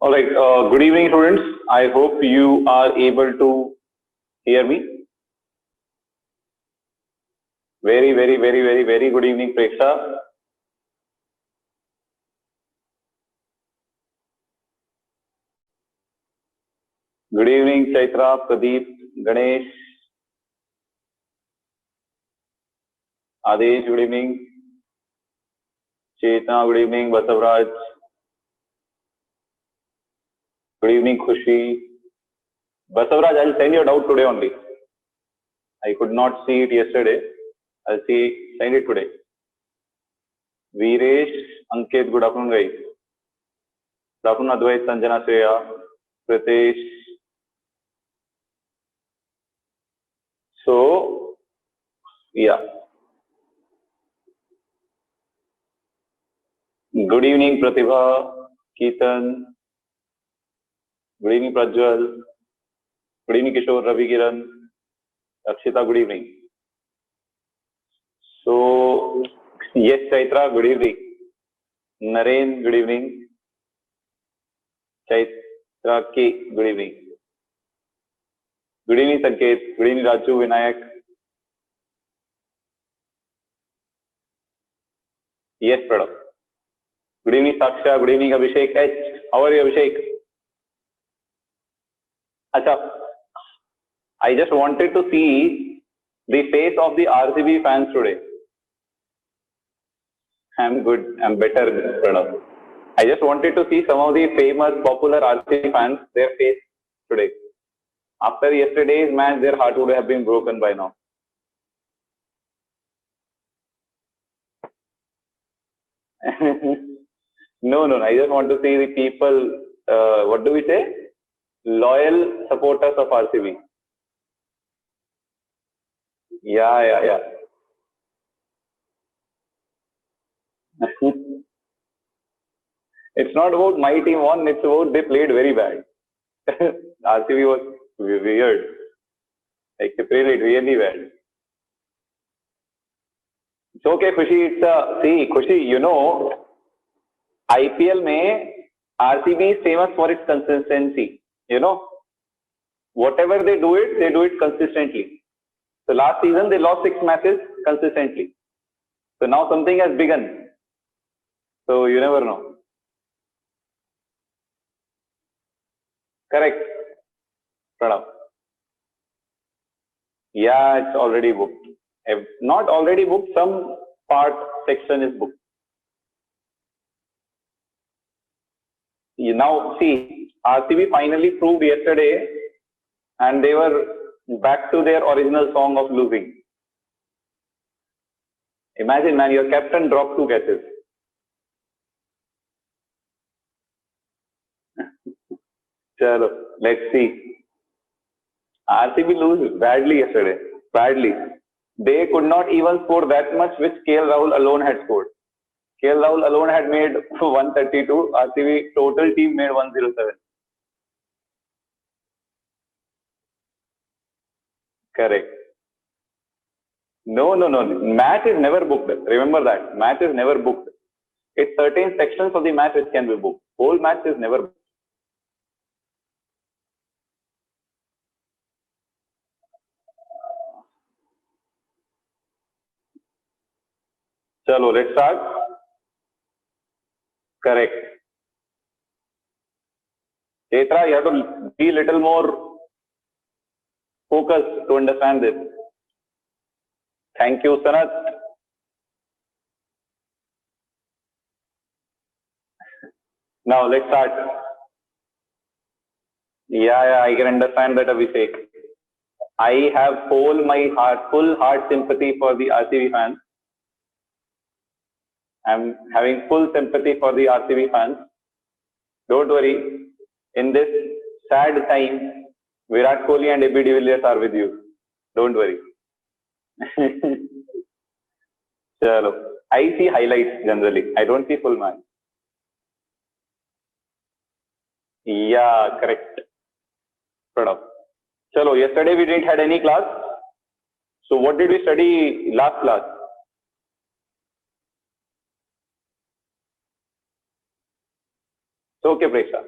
All right. Good evening, students. I hope you are able to hear me. Very good evening, Preksha. Good evening, Chaitra, Pradeep, Ganesh, Adesh. Good evening, Chetna. Good evening, Basavraj. Good evening, Khushi. Basavraj, I'll send you a doubt today only. I could not see it yesterday. I'll send it today. Veeresh, Ankit, good afternoon, guys. Good afternoon, Advait, Sanjana, Shreya, Pritesh. So, yeah. Good evening, Pratibha, Keetan. Good evening, Prajwal. Good evening, Kishore, Ravi Kiran, Akshita. Good evening. So, yes, Chaitra, good evening. Naren, good evening. Chaitra K, good evening. Good evening, Sanket. Good evening, Raju, Vinayak. Yes, Pradap. Good evening, Saksha. Good evening, Abhishek H. How are you, Abhishek? Acha, I just wanted to see the face of the RCB fans today. I'm good. I'm better, Pradap. I just wanted to see some of the famous, popular RCB fans, their face today. After yesterday's match, their heart would have been broken by now. No. I just want to see the people, what do we say? Loyal supporters of RCB. Yeah. It's not about my team won, it's about they played very bad. RCB was weird. Like they played it really bad. It's okay, Khushi. See, Khushi, IPL में RCB is famous for its consistency. Whatever they do it consistently. So last season they lost 6 matches consistently. So now something has begun. So you never know. Correct, Pranav. Yeah, it's already booked. Not already booked, some part section is booked. Now see, RCB finally proved yesterday and they were back to their original song of losing. Imagine, man, your captain dropped 2 catches. Chalo, let's see. RCB lose badly yesterday. Badly. They could not even score that much which KL Rahul alone had scored. KL Rahul alone had made 132. RCB total team made 107. Correct. No. Match is never booked. Remember that. Match is never booked. It's certain sections of the match which can be booked. Whole match is never booked. Chalo, let's start. Correct. Chetra, you have to be little more focused to understand this. Thank you, Sanat. Now let's start. Yeah, I can understand that, Abhishek. I have full heart sympathy for the RCB fans. I'm having full sympathy for the RCB fans. Don't worry. In this sad time, Virat Kohli and AB de Villiers are with you. Don't worry. Chalo. I see highlights generally. I don't see full match. Yeah, correct. Pradap. Chalo, yesterday we didn't had any class. So what did we study last class? So okay, Preksha.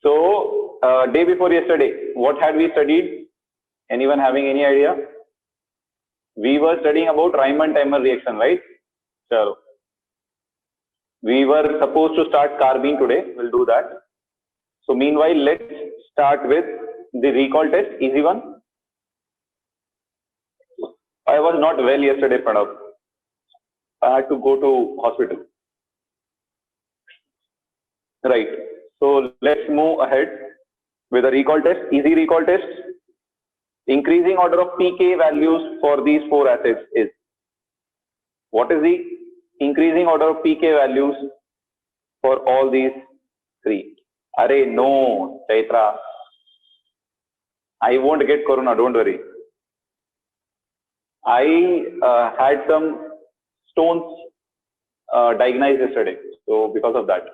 So, day before yesterday, what had we studied? Anyone having any idea? We were studying about Riemann-Taymer reaction, right? So, we were supposed to start carbene today. We'll do that. So, meanwhile, let's start with the recall test. Easy one. I was not well yesterday, Pranav. I had to go to hospital. Right. So let's move ahead with a recall test. Easy recall test. Increasing order of pK values for these four acids is. What is the increasing order of pK values for all these three? Arey, no, Chaitra. I won't get corona, don't worry. I had some stones diagnosed yesterday. So because of that.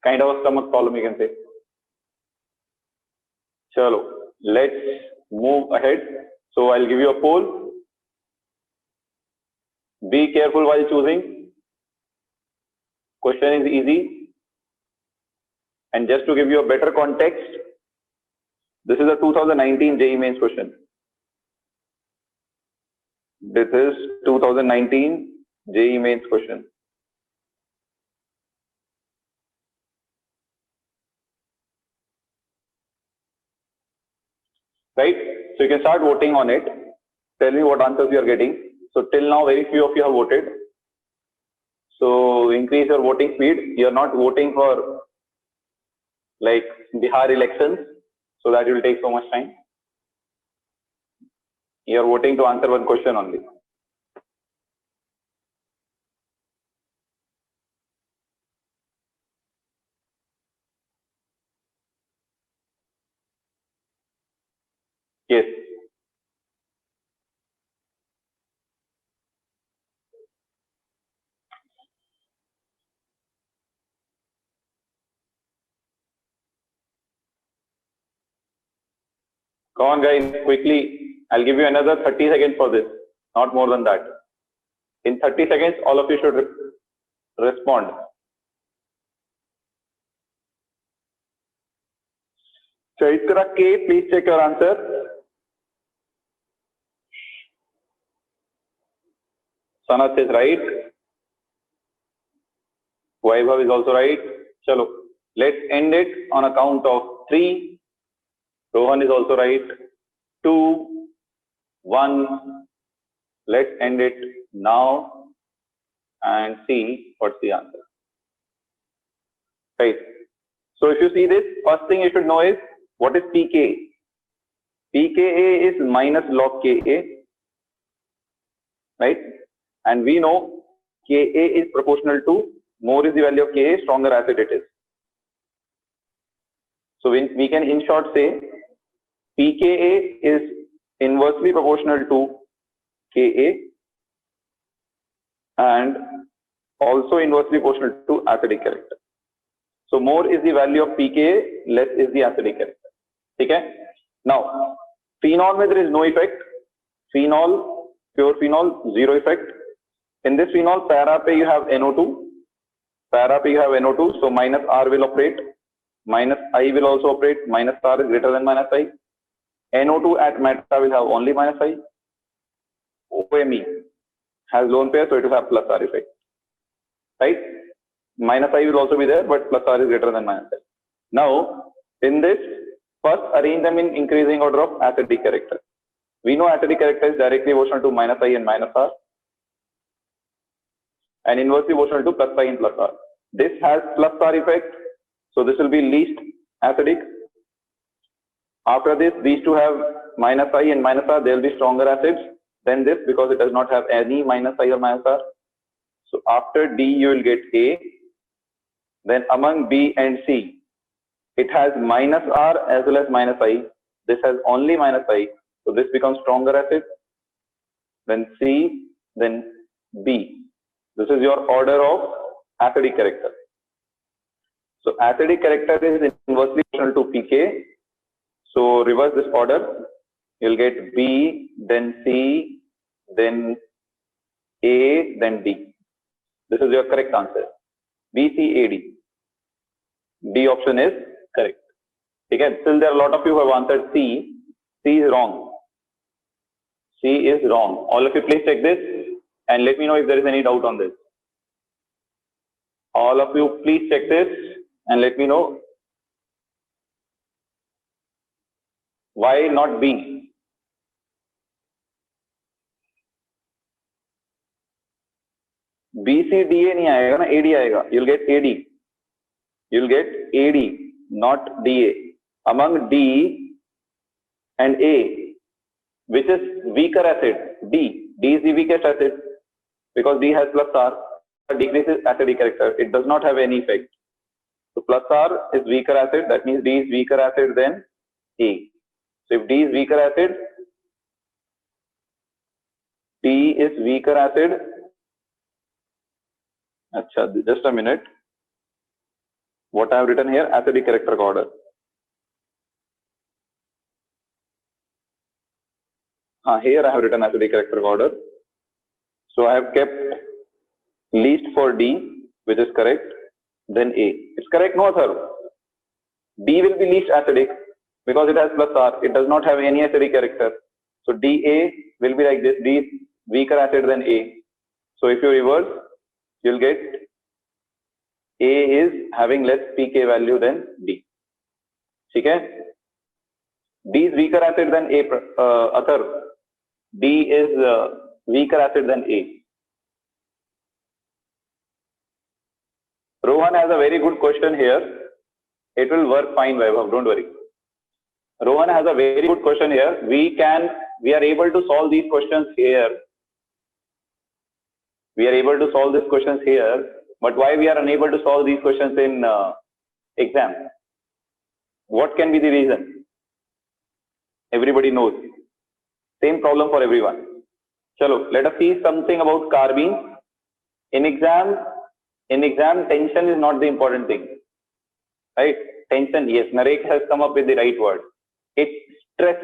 Kind of a stomach problem, you can say. Chalo, let's move ahead. So I'll give you a poll. Be careful while choosing. Question is easy. And just to give you a better context, this is a 2019 JEE Mains question. This is 2019 JEE Mains question. Right? So you can start voting on it. Tell me what answers you are getting. So till now, very few of you have voted. So increase your voting speed. You are not voting for like Bihar elections, so that will take so much time. You are voting to answer one question only. Yes. Come on, guys, quickly. I'll give you another 30 seconds for this, not more than that. In 30 seconds, all of you should respond. Chaitra K, please check your answer. Sanat is right. Vaibhav is also right. Chalo, let's end it on a count of 3. Rohan is also right. 2, 1. Let's end it now and see what's the answer. Right. So if you see this, first thing you should know is what is pKa? pKa is minus log Ka, right? And we know Ka is proportional to more is the value of Ka, stronger acid it is. So we can in short say pKa is inversely proportional to Ka and also inversely proportional to acidic character. So more is the value of pKa, less is the acidic character. Okay? Now, phenol where there is no effect. Phenol, pure phenol, zero effect. In this phenol, para pe you have NO2. Para pe you have NO2, so minus R will operate. Minus I will also operate. Minus R is greater than minus I. NO2 at meta will have only minus I. OMe has lone pair, so it will have plus R effect. Right? Minus I will also be there, but plus R is greater than minus I. Now, in this, first arrange them in increasing order of acidic character. We know acidic character is directly proportional to minus I and minus R, and inversely proportional to plus I and plus R. This has plus R effect, so this will be least acidic. After this, these two have minus I and minus R, they will be stronger acids than this because it does not have any minus I or minus R. So after D, you will get A. Then among B and C, it has minus R as well as minus I. This has only minus I, so this becomes stronger acid. Then C, then B. This is your order of acidic character. So acidic character is inversely proportional to pK. So reverse this order. You'll get B, then C, then A, then D. This is your correct answer. B, C, A, D. D option is correct. Okay, still there are a lot of you who have answered C. C is wrong. C is wrong. All of you please check this and let me know if there is any doubt on this. All of you please check this and let me know. Why not B? B, C, D, A नहीं आएगा ना, AD आएगा. You'll get AD. You'll get AD, not DA. Among D and A, which is weaker acid? D. D is the weakest acid because D has plus R. Decreases acidic character. It does not have any effect. So plus R is weaker acid. That means D is weaker acid than A. So if D is weaker acid, D is weaker acid. Achha, just a minute. What I have written here, acidic character order. Here I have written acidic character order. So I have kept least for D, which is correct, then A. It's correct, no sir. D will be least acidic because it has plus R. It does not have any acidic character. So DA will be like this. D is weaker acid than A. So if you reverse, you'll get A is having less pK value than D. Okay? D is weaker acid than A. Athar. D is weaker acid than A. Rohan has a very good question here. It will work fine, Vaibhav, don't worry. Rohan has a very good question here. We are able to solve these questions here. We are able to solve these questions here, but why we are unable to solve these questions in exam? What can be the reason? Everybody knows. Same problem for everyone. Chalo, let us see something about carbene. In exam, tension is not the important thing. Right? Tension, yes, Narek has come up with the right word. It's stress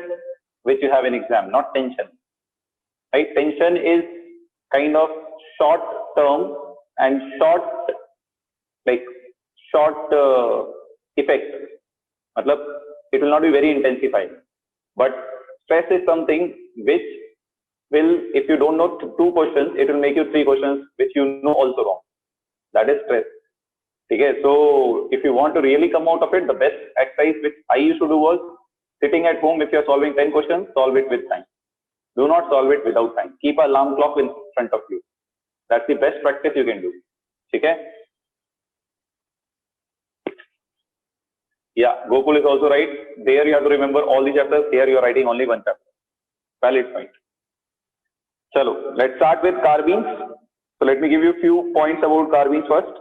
which you have in exam, not tension. Right? Tension is kind of short term and short effect. Matlab, it will not be very intensified. But stress is something which will, if you don't know two questions, it will make you three questions which you know also wrong. That is stress. Okay, so if you want to really come out of it, the best exercise which I used to do was sitting at home. If you are solving 10 questions, solve it with time. Do not solve it without time. Keep an alarm clock in front of you. That's the best practice you can do. Okay? Yeah, Gokul is also right. There you have to remember all the chapters. Here you are writing only one chapter. Valid point. Chalo, let's start with carbenes. So let me give you a few points about carbenes first.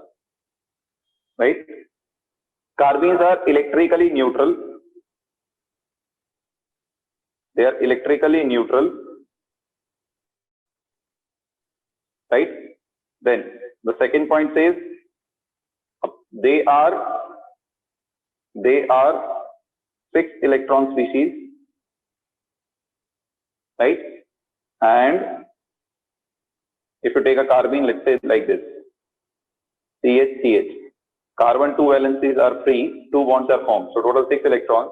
Right? Carbenes are electrically neutral. They are electrically neutral. Right? Then the second point says they are 6 electron species. Right? And if you take a carbene, let's say like this, CH. Carbon 2 valencies are free, 2 bonds are formed. So total 6 electrons.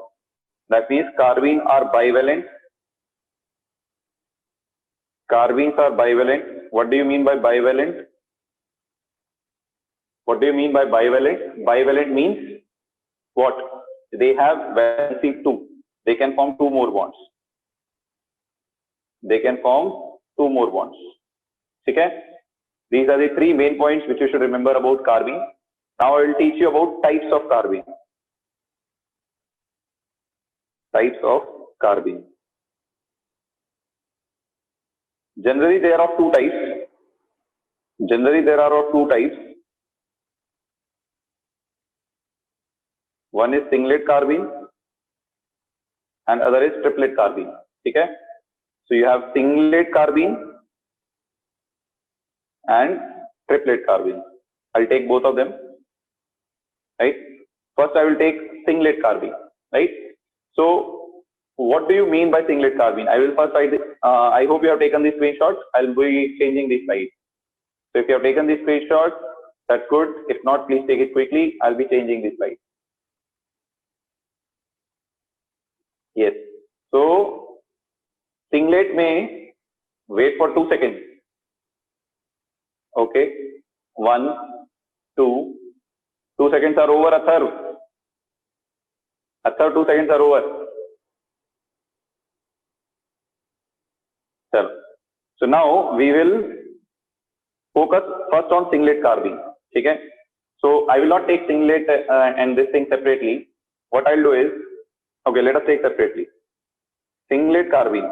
That means carbene are bivalent. Carbenes are bivalent. What do you mean by bivalent? What do you mean by bivalent? Bivalent means what? They have valency 2. They can form 2 more bonds. They can form 2 more bonds. Okay? These are the 3 main points which you should remember about carbene. Now I will teach you about types of carbene. Types of carbene. Generally there are 2 types. One is singlet carbene and other is triplet carbene. Okay? So you have singlet carbene and triplet carbene. I'll take both of them. Right? First I will take singlet carbene. Right? So what do you mean by singlet carbene? I will first write. I hope you have taken these screenshots. I'll be changing this slide. So if you have taken these screenshots, that's good. If not, please take it quickly. I'll be changing this slide. Yes. So singlet may wait for 2 seconds. Okay. 1, 2. 2 seconds are over. Atharv. 2 seconds are over. So now we will focus first on singlet carbine. Okay. So I will not take singlet and this thing separately. What I'll do is, okay, let us take separately. Singlet carbine.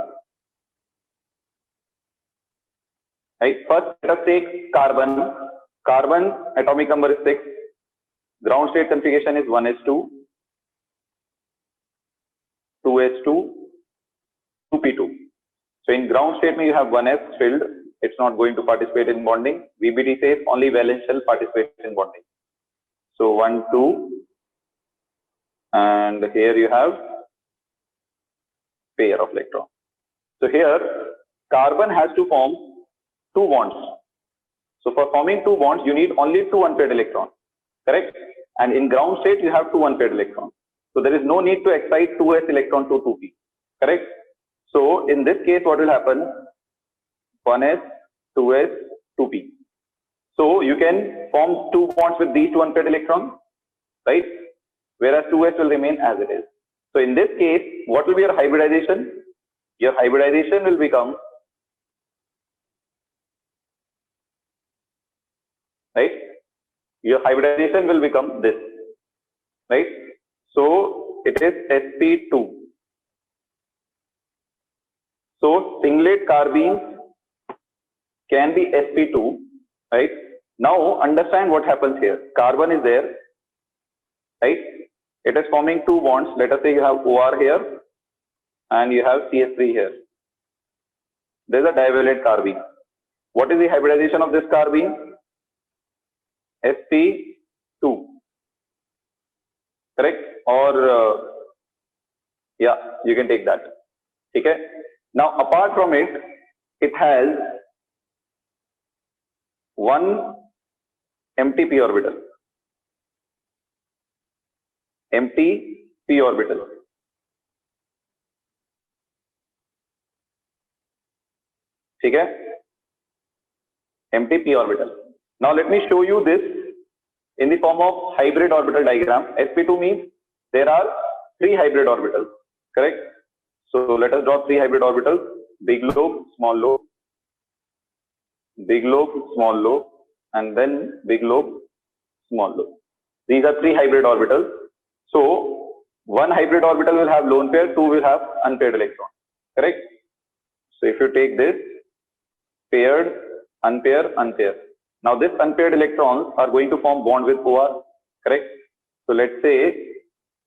Right. First, let us take carbon. Carbon atomic number is 6. Ground state configuration is 1s2, 2s2, 2p2. So in ground state, you have 1s filled. It's not going to participate in bonding. VBD says only valence shell participates in bonding. So 1, 2, and here you have pair of electrons. So here, carbon has to form 2 bonds. So for forming 2 bonds, you need only 2 unpaired electrons, correct? And in ground state, you have 2 unpaired electrons. So there is no need to excite 2s electron to 2p, correct? So in this case, what will happen? 1s, 2s, 2p. So you can form 2 bonds with these 2 unpaired electrons, right? Whereas 2s will remain as it is. So in this case, what will be your hybridization? Your hybridization will become, right? Your hybridization will become this, right? So it is sp2. So singlet carbines can be sp2, right? Now understand what happens here. Carbon is there, right? It is forming 2 bonds. Let us say you have OR here and you have CH3 here. There is a divalent carbene. What is the hybridization of this carbene? sp2, correct? Or yeah, you can take that. Okay. Now apart from it, it has 1 empty p orbital. Empty p orbital. Okay? Empty p orbital. Now let me show you this in the form of hybrid orbital diagram. sp2 means there are 3 hybrid orbitals, correct? So let us draw 3 hybrid orbitals: big lobe, small lobe, big lobe, small lobe, and then big lobe, small lobe. These are 3 hybrid orbitals. So 1 hybrid orbital will have lone pair, 2 will have unpaired electron, correct? So if you take this, paired, unpaired, unpaired. Now this unpaired electrons are going to form bond with OR, correct? So let's say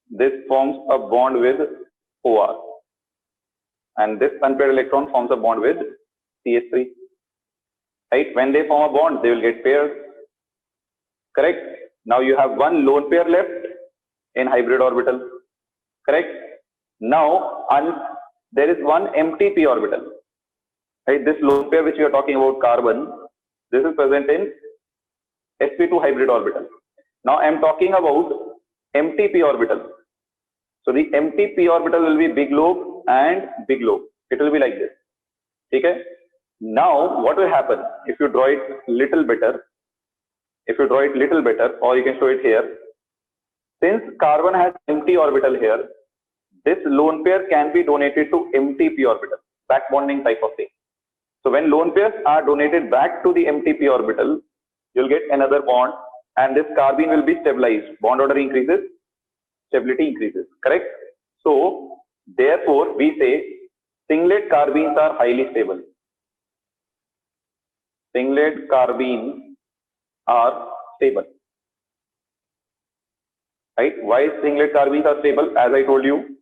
this forms a bond with OR, and this unpaired electron forms a bond with CH3, right? When they form a bond, they will get paired, correct? Now you have 1 lone pair left in hybrid orbital, correct? Now there is 1 empty p orbital, right? This lone pair which we are talking about, carbon, this is present in sp2 hybrid orbital. Now I am talking about empty p orbital. So the empty p orbital will be big lobe and big lobe. It will be like this. Okay? Now what will happen if you draw it little better? If you draw it little better, or you can show it here. Since carbon has empty orbital here, this lone pair can be donated to empty p orbital, back bonding type of thing. So when lone pairs are donated back to the empty p orbital, you'll get another bond, and this carbene will be stabilized. Bond order increases, stability increases, correct? So therefore we say singlet carbines are highly stable. Singlet carbines are stable, right? Why singlet carbines are stable? As I told you,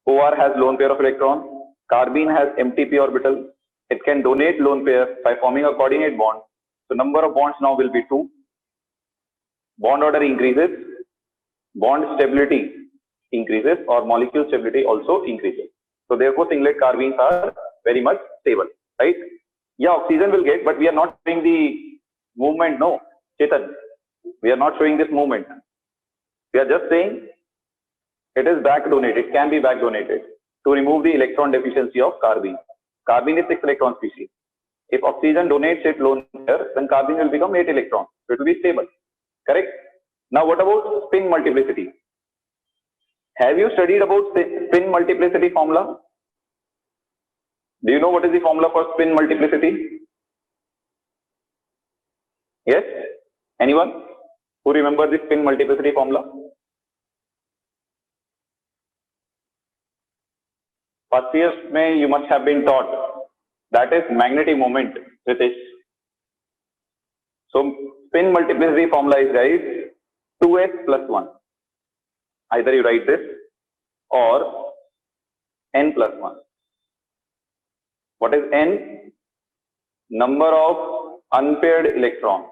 OR has lone pair of electrons, carbene has empty p orbital. It can donate lone pair by forming a coordinate bond. So number of bonds now will be 2. Bond order increases, bond stability increases, or molecule stability also increases. So therefore singlet carbines are very much stable, right? Yeah, oxygen will get, but we are not showing the movement. No, Chetan, we are not showing this movement. We are just saying It is back donated. It can be back donated to remove the electron deficiency of carbene. Carbene is 6 electron species. If oxygen donates its lone pair, then carbene will become 8 electrons. So it will be stable. Correct? Now what about spin multiplicity? Have you studied about spin multiplicity formula? Do you know what is the formula for spin multiplicity? Yes? Anyone who remember the spin multiplicity formula? First year you must have been taught. That is magnetic moment, Ritesh. So spin multiplicity formula is, guys, 2s plus 1. Either you write this or n plus 1. What is n? Number of unpaired electrons.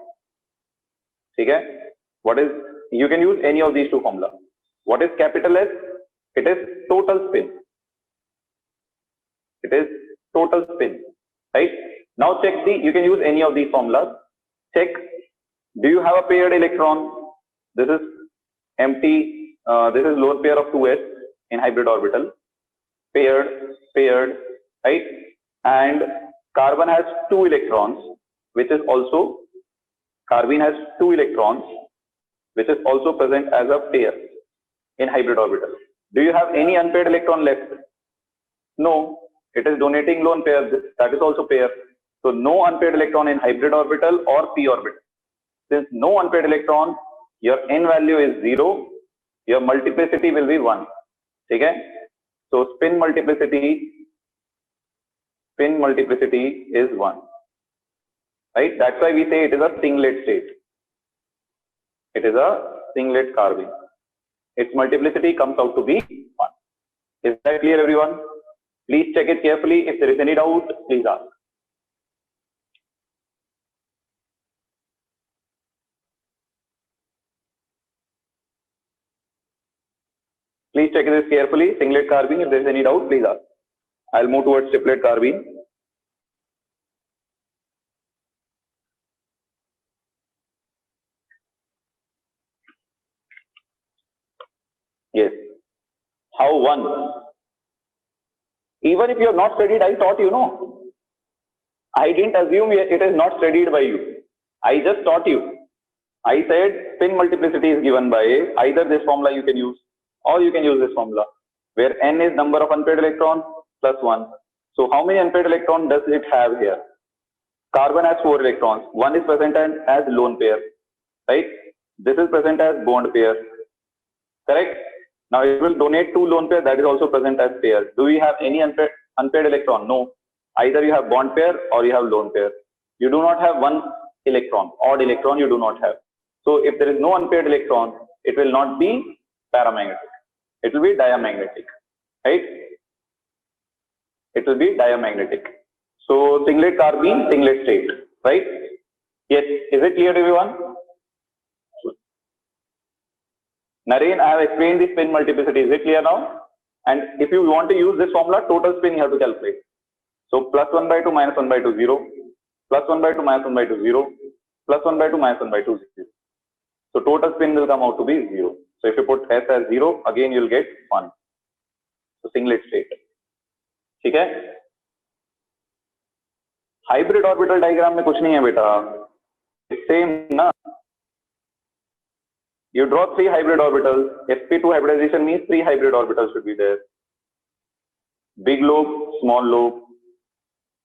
Okay? What is, you can use any of these two formulas. What is capital S? It is total spin. It is total spin, right? Now check you can use any of these formulas. Check, do you have a paired electron? This is empty, this is lone pair of 2s in hybrid orbital. Paired, right? And carbon has 2 electrons, which is also, carbene has 2 electrons, which is also present as a pair in hybrid orbital. Do you have any unpaired electron left? No. It is donating lone pair, that is also pair. So no unpaired electron in hybrid orbital or p orbital. Since no unpaired electron, your n value is 0, your multiplicity will be 1. Okay? So spin multiplicity is 1. Right? That's why we say it is a singlet state. It is a singlet carbene. Its multiplicity comes out to be 1. Is that clear, everyone? Please check it carefully. If there is any doubt, please ask. Please check this carefully. Singlet carbene. If there is any doubt, please ask. I'll move towards triplet carbene. Yes. How one? Even if you have not studied, I taught you, no? I didn't assume it is not studied by you. I just taught you. I said spin multiplicity is given by either this formula you can use or you can use this formula where n is number of unpaired electrons plus 1. So how many unpaired electrons does it have here? Carbon has 4 electrons. One is present as lone pair, right? This is present as bond pair, correct? Now it will donate 2 lone pair, that is also present as pair. Do we have any unpaired electron? No. Either you have bond pair or you have lone pair. You do not have one electron, odd electron you do not have. So if there is no unpaired electron, it will not be paramagnetic. It will be diamagnetic, right? It will be diamagnetic. So singlet carbene, singlet state, right? Yes, is it clear to everyone? Naren, I have explained the spin multiplicity. Is it clear now? And if you want to use this formula, total spin you have to calculate. So plus 1 by 2 minus 1 by 2, 0. Plus 1 by 2 minus 1 by 2, 0. Plus 1 by 2 minus 1 by 2, 0. So total spin will come out to be 0. So if you put S as 0, again you will get 1. So singlet state. Okay? Hybrid orbital diagram में कुछ नहीं है बेटा. Same ना. You draw 3 hybrid orbitals. sp2 hybridization means 3 hybrid orbitals should be there. Big lobe, small lobe,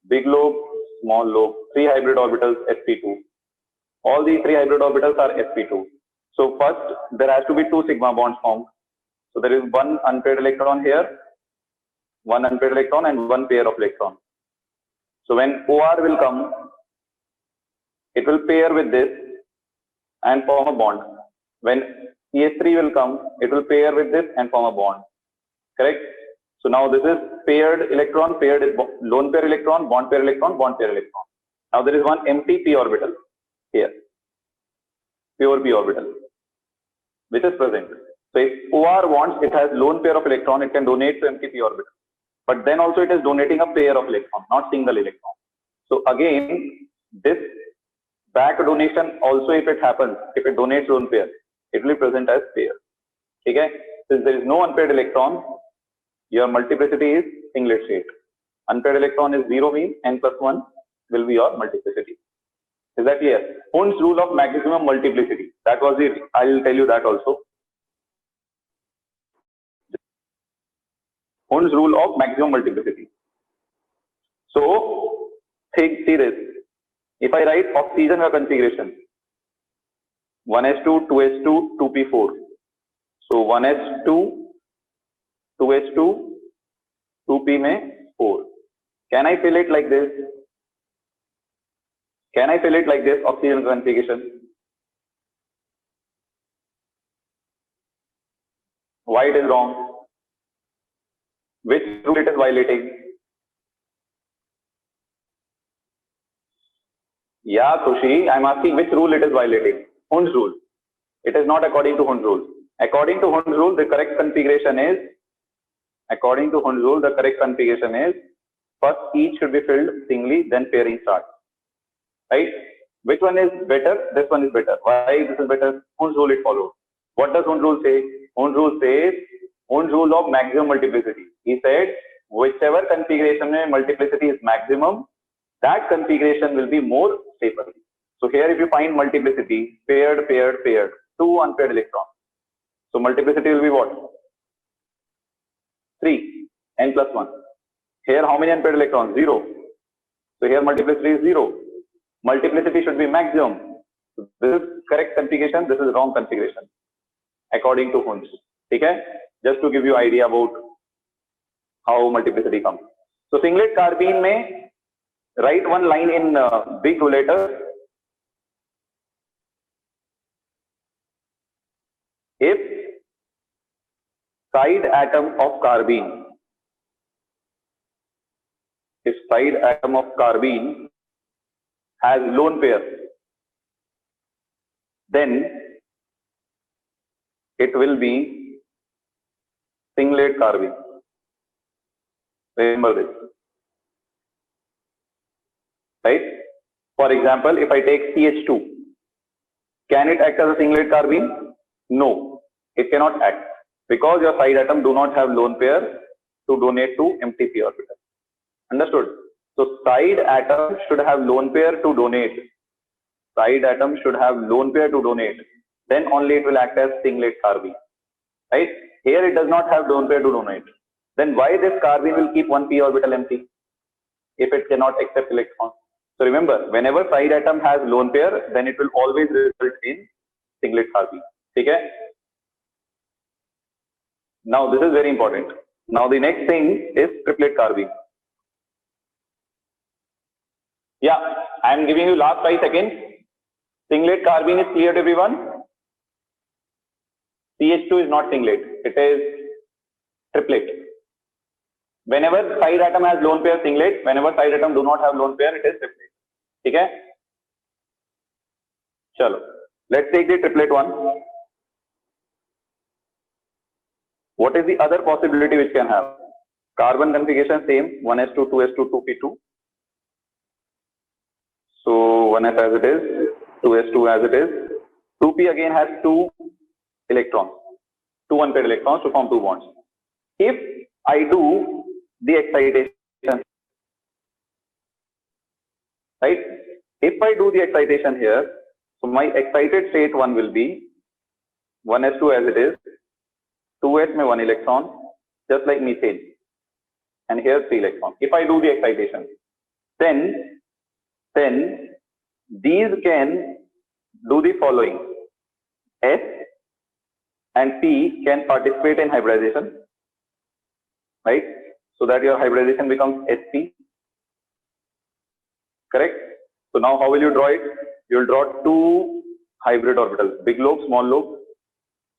big lobe, small lobe. 3 hybrid orbitals sp2. All these 3 hybrid orbitals are sp2. So first there has to be 2 sigma bonds formed. So there is one unpaired electron here, one unpaired electron and one pair of electrons. So when OR will come, it will pair with this and form a bond. When CH3 will come, it will pair with this and form a bond. Correct? So now this is paired electron, paired lone pair electron, bond pair electron, bond pair electron. Now there is one empty p orbital here, pure p orbital, which is present. So if OR wants, it has lone pair of electron, it can donate to empty p orbital. But then also it is donating a pair of electron, not single electron. So again, this back donation also, if it happens, if it donates lone pair, it will be present as pair. Okay? Since there is no unpaired electron, your multiplicity is singlet state. Unpaired electron is 0 means n plus 1 will be your multiplicity. Is that clear? Hund's rule of maximum multiplicity. That was it. I'll tell you that also. Hund's rule of maximum multiplicity. So, see this. If I write oxygen configuration, 1s2, 2s2, 2p4. So 1s2, 2s2, 2p में 4. Can I fill it like this? Can I fill it like this, oxygen configuration? Why it is wrong? Which rule it is violating? Yeah, Khushi, I'm asking which rule it is violating. Hund's rule. It is not according to Hund's rule. According to Hund's rule, the correct configuration is, first each should be filled singly, then pairing starts. Right? Which one is better? This one is better. Why this is better? Hund's rule it follows. What does Hund's rule say? Hund's rule says, Hund's rule of maximum multiplicity. He said, whichever configuration mein multiplicity is maximum, that configuration will be more stable. So here if you find multiplicity, paired, 2 unpaired electrons. So multiplicity will be what? 3, n plus 1. Here how many unpaired electrons? 0. So here multiplicity is 0. Multiplicity should be maximum. So this is correct configuration, this is wrong configuration. According to Hund's. Okay? Just to give you idea about how multiplicity comes. So singlet carbene mein, write one line in big letters. If side atom of carbene, has lone pair, then it will be singlet carbene. Remember this. Right? For example, if I take CH2, can it act as a singlet carbene? No, it cannot act because your side atom do not have lone pair to donate to empty p orbital. Understood? So side atom should have lone pair to donate. Side atom should have lone pair to donate. Then only it will act as singlet carbene. Right? Here it does not have lone pair to donate. Then why this carbene will keep one p orbital empty if it cannot accept electrons? So remember, whenever side atom has lone pair, then it will always result in singlet carbene. Okay? Now this is very important. Now the next thing is triplet carbene. Yeah, I am giving you last 5 seconds. Singlet carbene is clear to everyone. CH2 is not singlet, it is triplet. Whenever side atom has lone pair, singlet. Whenever side atom do not have lone pair, it is triplet. Okay? Chalo. Let's take the triplet one. What is the other possibility which can have? Carbon configuration same, 1s2, 2s2, 2p2. So 1s as it is, 2s2 as it is. 2p again has 2 electrons, 2 unpaired electrons to form 2 bonds. If I do the excitation, right? If I do the excitation here, so my excited state one will be 1s2 as it is, 2s mein 1 electron, just like methane, and here 3 electrons. If I do the excitation, then these can do the following. S and P can participate in hybridization, right? So that your hybridization becomes sp. Correct? So now how will you draw it? You will draw 2 hybrid orbitals, big lobe, small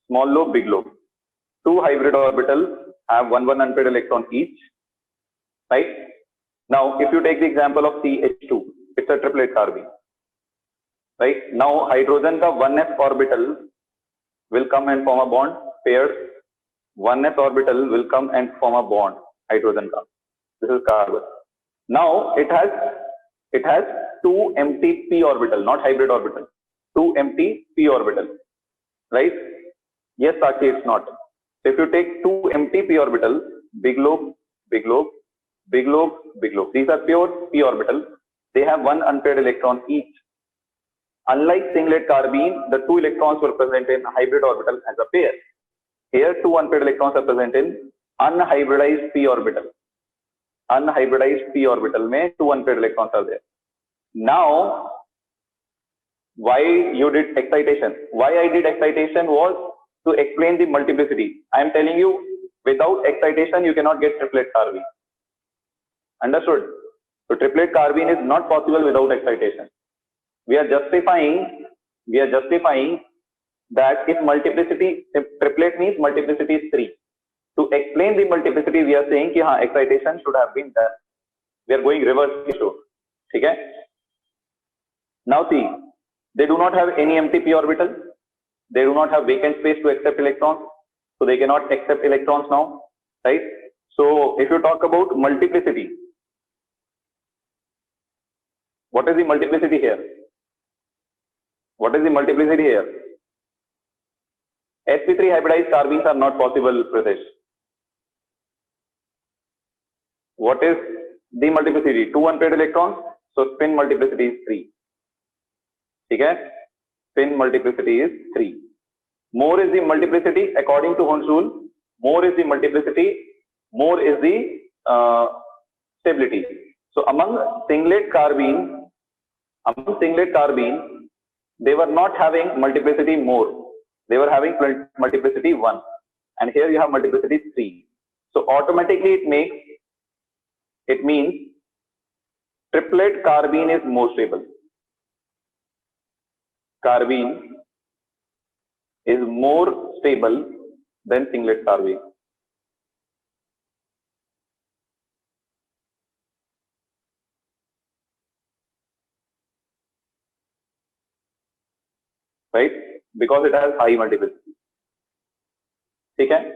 lobe, big lobe. 2 hybrid orbitals have 1 unpaired electron each, right? Now if you take the example of CH2, it's a triplet carbene, right? Now hydrogen ka 1s orbital will come and form a bond, pairs. 1s orbital will come and form a bond, hydrogen ka. This is carbon. Now it has 2 empty p orbital, not hybrid orbital. 2 empty p orbital, right? Yes, Sakshi, it's not. So if you take two empty p orbitals, big lobe, big lobe, big lobe, big lobe, these are pure p orbitals. They have one unpaired electron each. Unlike singlet carbene, the two electrons were present in hybrid orbital as a pair. Here, two unpaired electrons are present in unhybridized p orbital. Unhybridized p orbital mein two unpaired electrons are there. Now, why you did excitation? Why I did excitation was to explain the multiplicity. I am telling you, without excitation, you cannot get triplet carbene. Understood? So triplet carbene is not possible without excitation. We are justifying that if triplet means multiplicity is 3. To explain the multiplicity, we are saying that excitation should have been done. We are going reverse issue. Okay? Now see, they do not have any empty p orbital. They do not have vacant space to accept electrons. So they cannot accept electrons now. Right? So if you talk about multiplicity, what is the multiplicity here? What is the multiplicity here? sp3 hybridized carbenes are not possible, Pritesh. What is the multiplicity? Two unpaired electrons. So spin multiplicity is 3. Okay? Spin multiplicity is 3. More is the multiplicity according to Hund's rule. More is the multiplicity. More is the stability. So among singlet carbene, they were not having multiplicity more. They were having multiplicity 1. And here you have multiplicity 3. So automatically it means triplet carbene is more stable. Carbene is more stable than singlet carbene. Right? Because it has high multiplicity. Okay?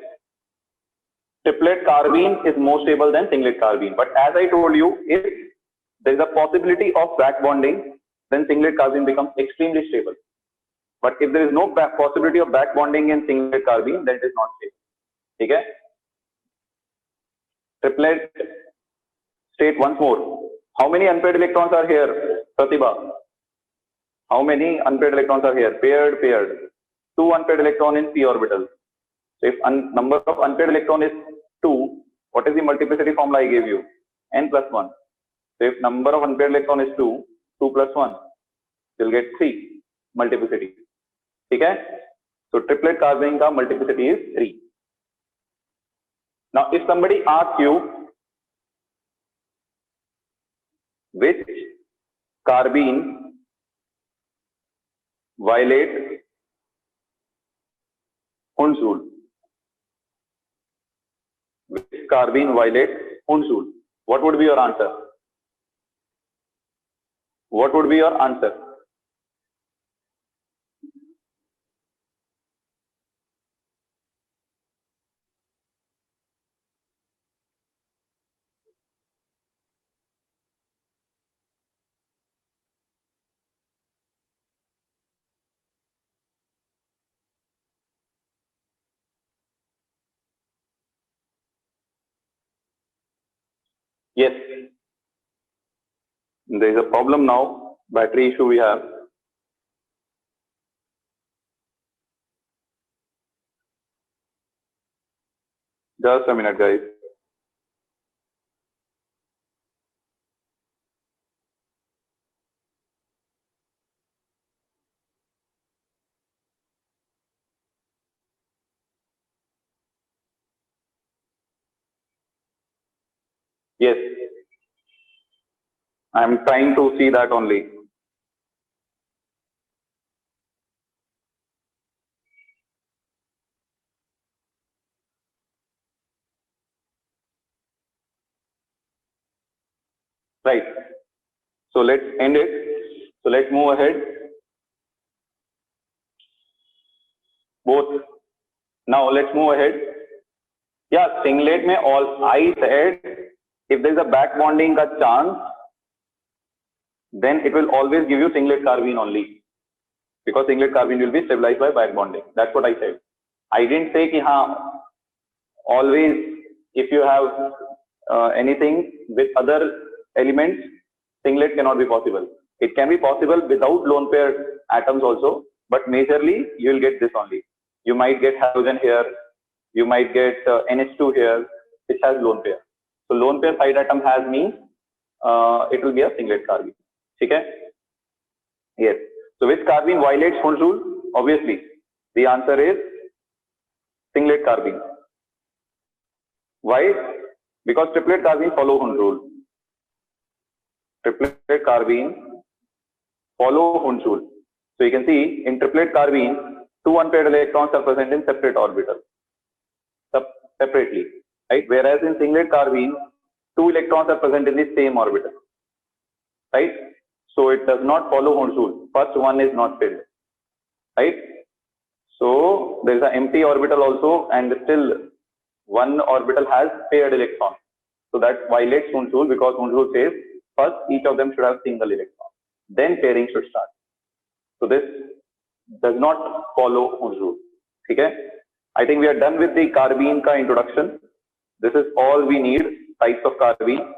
Triplet carbene is more stable than singlet carbene. But as I told you, if there is a possibility of back bonding, then singlet carbene becomes extremely stable. But if there is no possibility of back bonding in singlet carbene, then it is not stable. Okay? Triplet, state once more. How many unpaired electrons are here, Pratibha? How many unpaired electrons are here? Paired. Two unpaired electrons in p orbital. So if number of unpaired electron is 2, what is the multiplicity formula I gave you? N plus 1. So if number of unpaired electron is 2, 2 plus 1, you'll get 3 multiplicity. Okay? So triplet carbene ka multiplicity is 3. Now if somebody asks you which carbene violate Hund's rule, which carbene violate Hund's rule, what would be your answer? What would be your answer? Yes. There is a problem now. Battery issue we have. Just a minute, guys. Yes. I am trying to see that only. Right. So let's end it. So let's move ahead. Both. Now let's move ahead. Yeah, singlet mein all I said if there is a back bonding ka chance, then it will always give you singlet carbene only. Because singlet carbene will be stabilized by back bonding. That's what I said. I didn't say ki always, if you have anything with other elements, singlet cannot be possible. It can be possible without lone pair atoms also, but majorly you will get this only. You might get halogen here, you might get NH2 here, which has lone pair. So lone pair side atom has means it will be a singlet carbene. Okay? Yes. So which carbene violates Hund's rule? Obviously, the answer is singlet carbene. Why? Because triplet carbene follow Hund's rule. Triplet carbene follow Hund's rule. So you can see in triplet carbene, 2 unpaired electrons are present in separate orbitals, separately, right? Whereas in singlet carbene, 2 electrons are present in the same orbital, right? So it does not follow Hund's rule. First one is not filled, right? So there is an empty orbital also, and still one orbital has paired electrons. So that violates Hund's rule, because Hund's rule says first each of them should have single electron, then pairing should start. So this does not follow Hund's rule. Okay? I think we are done with the carbene ka introduction. This is all we need, types of carbene.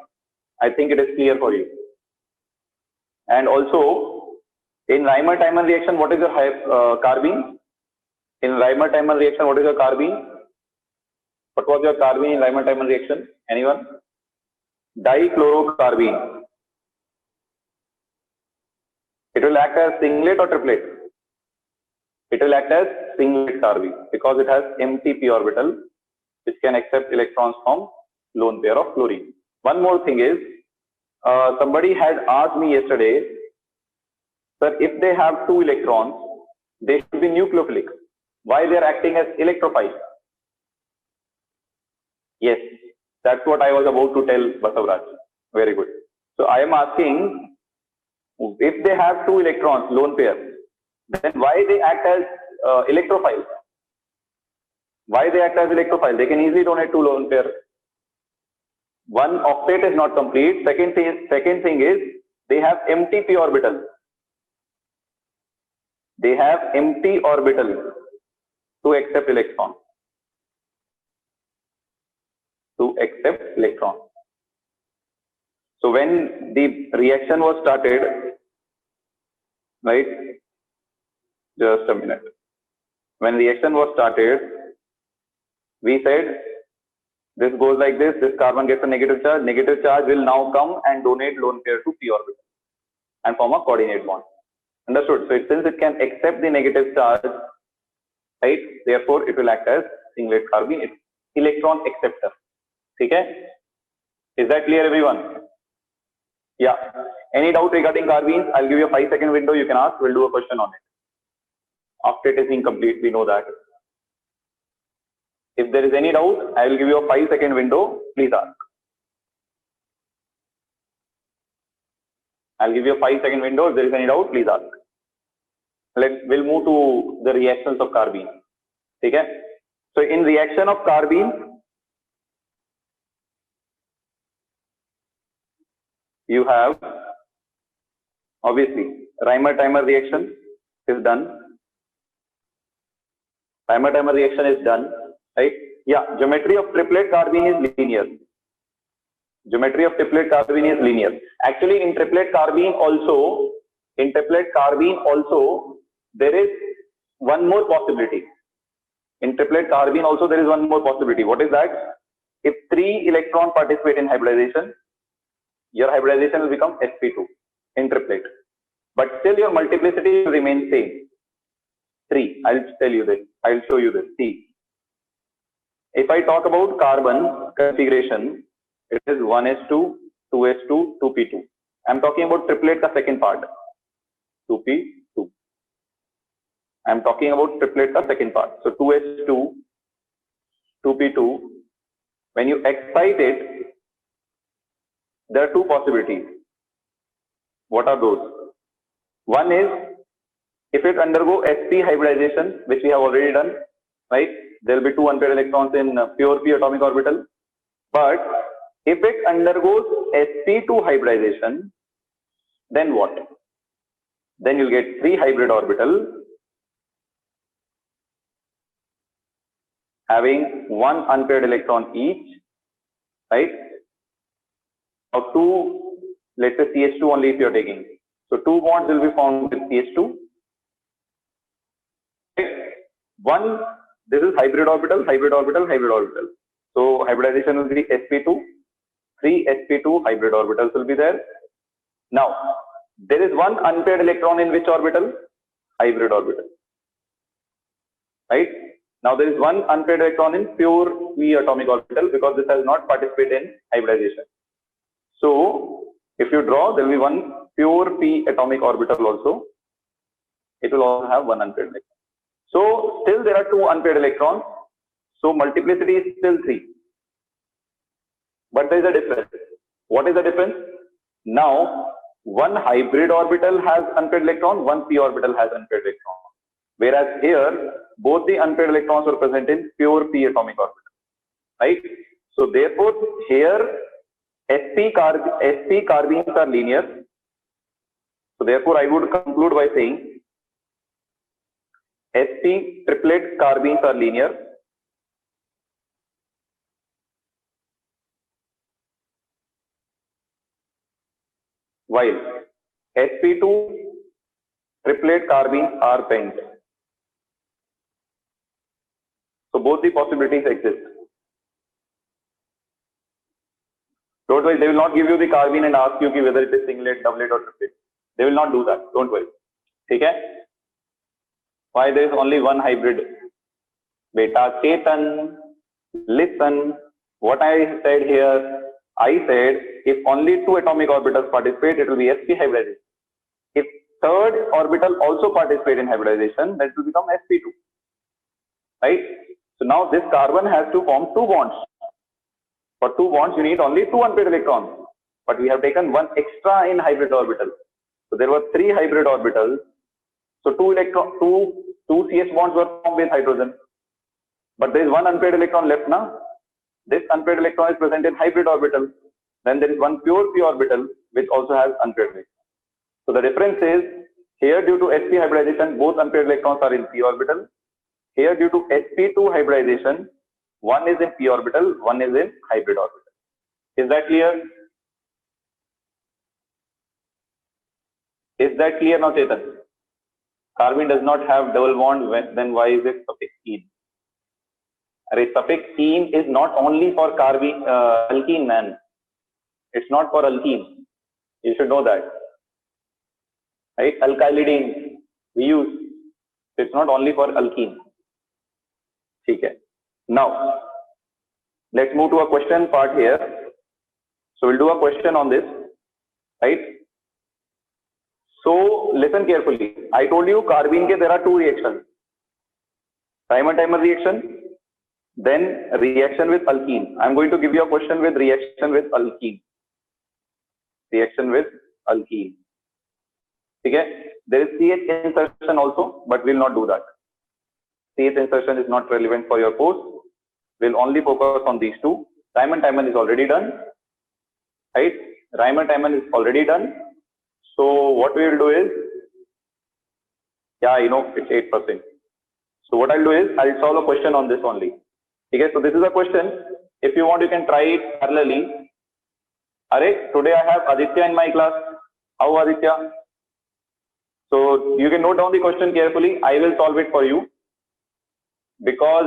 I think it is clear for you. And also, in Reimer-Tiemann reaction, what is your carbene? In Reimer-Tiemann reaction, what is your carbene? What was your carbene in Reimer-Tiemann reaction? Anyone? Dichlorocarbene. It will act as singlet or triplet? It will act as singlet carbene because it has empty p orbital which can accept electrons from lone pair of fluorine. One more thing is, somebody had asked me yesterday, sir, if they have 2 electrons, they should be nucleophilic. Why they are acting as electrophile? Yes, that's what I was about to tell Basavraj. Very good. So I am asking, if they have 2 electrons, lone pair, then why they act as electrophile? Why they act as electrophile? They can easily donate 2 lone pair. One octet is not complete. Second thing is, they have empty p orbital. They have empty orbital to accept electron. To accept electron. So when the reaction was started, right? Just a minute. When reaction was started, we said this goes like this. This carbon gets a negative charge. Negative charge will now come and donate lone pair to p orbital and form a coordinate bond. Understood? So since it can accept the negative charge, right? Therefore, it will act as singlet carbene. It's electron acceptor. Okay? Is that clear, everyone? Yeah. Any doubt regarding carbenes? I'll give you a 5-second window. You can ask. We'll do a question on it. After it is incomplete, we know that. If there is any doubt, I will give you a 5-second window. Please ask. I'll give you a 5-second window. If there is any doubt, please ask. We'll move to the reactions of carbene. Okay? So in reaction of carbene, you have obviously Reimer-Tiemann reaction is done. Reimer-Tiemann reaction is done, right? Yeah, geometry of triplet carbene is linear. Geometry of triplet carbene is linear. Actually, in triplet carbene also, there is one more possibility. In triplet carbene also there is one more possibility. What is that? If 3 electrons participate in hybridization, your hybridization will become sp2 in triplet. But still your multiplicity will remain same. 3. I'll tell you this. I'll show you this. See. If I talk about carbon configuration, it is 1s2, 2s2, 2p2. I'm talking about triplet ka second part. 2p2. I'm talking about triplet ka second part. So 2s2, 2p2. When you excite it, there are 2 possibilities. What are those? One is, if it undergo sp hybridization, which we have already done, right? There will be 2 unpaired electrons in pure p atomic orbital. But if it undergoes sp2 hybridization, then what? Then you'll get 3 hybrid orbital having one unpaired electron each, right? Now two, let's say CH2 only if you're taking. So two bonds will be formed with CH2. Right? One, this is hybrid orbital, hybrid orbital, hybrid orbital. So hybridization will be sp2, 3 sp2 hybrid orbitals will be there. Now, there is one unpaired electron in which orbital? Hybrid orbital. Right? Now there is one unpaired electron in pure p atomic orbital because this has not participated in hybridization. So if you draw, there will be one pure p atomic orbital also. It will also have one unpaired electron. So still there are two unpaired electrons. So multiplicity is still 3. But there is a difference. What is the difference? Now one hybrid orbital has unpaired electron, one p orbital has unpaired electron. Whereas here, both the unpaired electrons are present in pure p atomic orbital, right? So therefore, here sp carbines are linear. So therefore, I would conclude by saying sp triplet carbines are linear. While sp2 triplet carbines are bent. So both the possibilities exist. Don't worry, they will not give you the carbene and ask you whether it is singlet, doublet or triplet. They will not do that. Don't worry. Okay? Why there is only one hybrid? Beta Chetan, listen. What I said here, I said if only two atomic orbitals participate, it will be sp hybridization. If third orbital also participate in hybridization, that will become sp2. Right? So now this carbon has to form two bonds. For two bonds, you need only two unpaired electrons. But we have taken one extra in hybrid orbital. So there were three hybrid orbitals. So two CH bonds were formed with hydrogen. But there is one unpaired electron left now. This unpaired electron is present in hybrid orbital. Then there is one pure p orbital which also has unpaired electron. So the difference is here due to sp hybridization, both unpaired electrons are in p orbital. Here due to sp2 hybridization, one is in p orbital, one is in hybrid orbital. Is that clear? Is that clear now, Chetan? Carbene does not have double bond, then why is it suffix -ene? Suffix -ene is not only for carbene, alkene, man. It's not for alkene. You should know that. Right? Alkylidene we use. It's not only for alkene. Okay. Now, let's move to a question part here. So we'll do a question on this, right? So listen carefully. I told you carbene there are two reactions. Dimer-dimer reaction, then reaction with alkene. I'm going to give you a question with reaction with alkene. Reaction with alkene. Okay? There is CH insertion also, but we'll not do that. CH insertion is not relevant for your course. We'll only focus on these two. Dimer-dimer is already done. Right? Dimer-dimer is already done. So what we will do is, yeah, you know, it's 8%. So what I'll do is, I'll solve a question on this only. Okay, so this is a question. If you want, you can try it parallelly. Alright, today I have Aditya in my class. How Aditya? So you can note down the question carefully. I will solve it for you. Because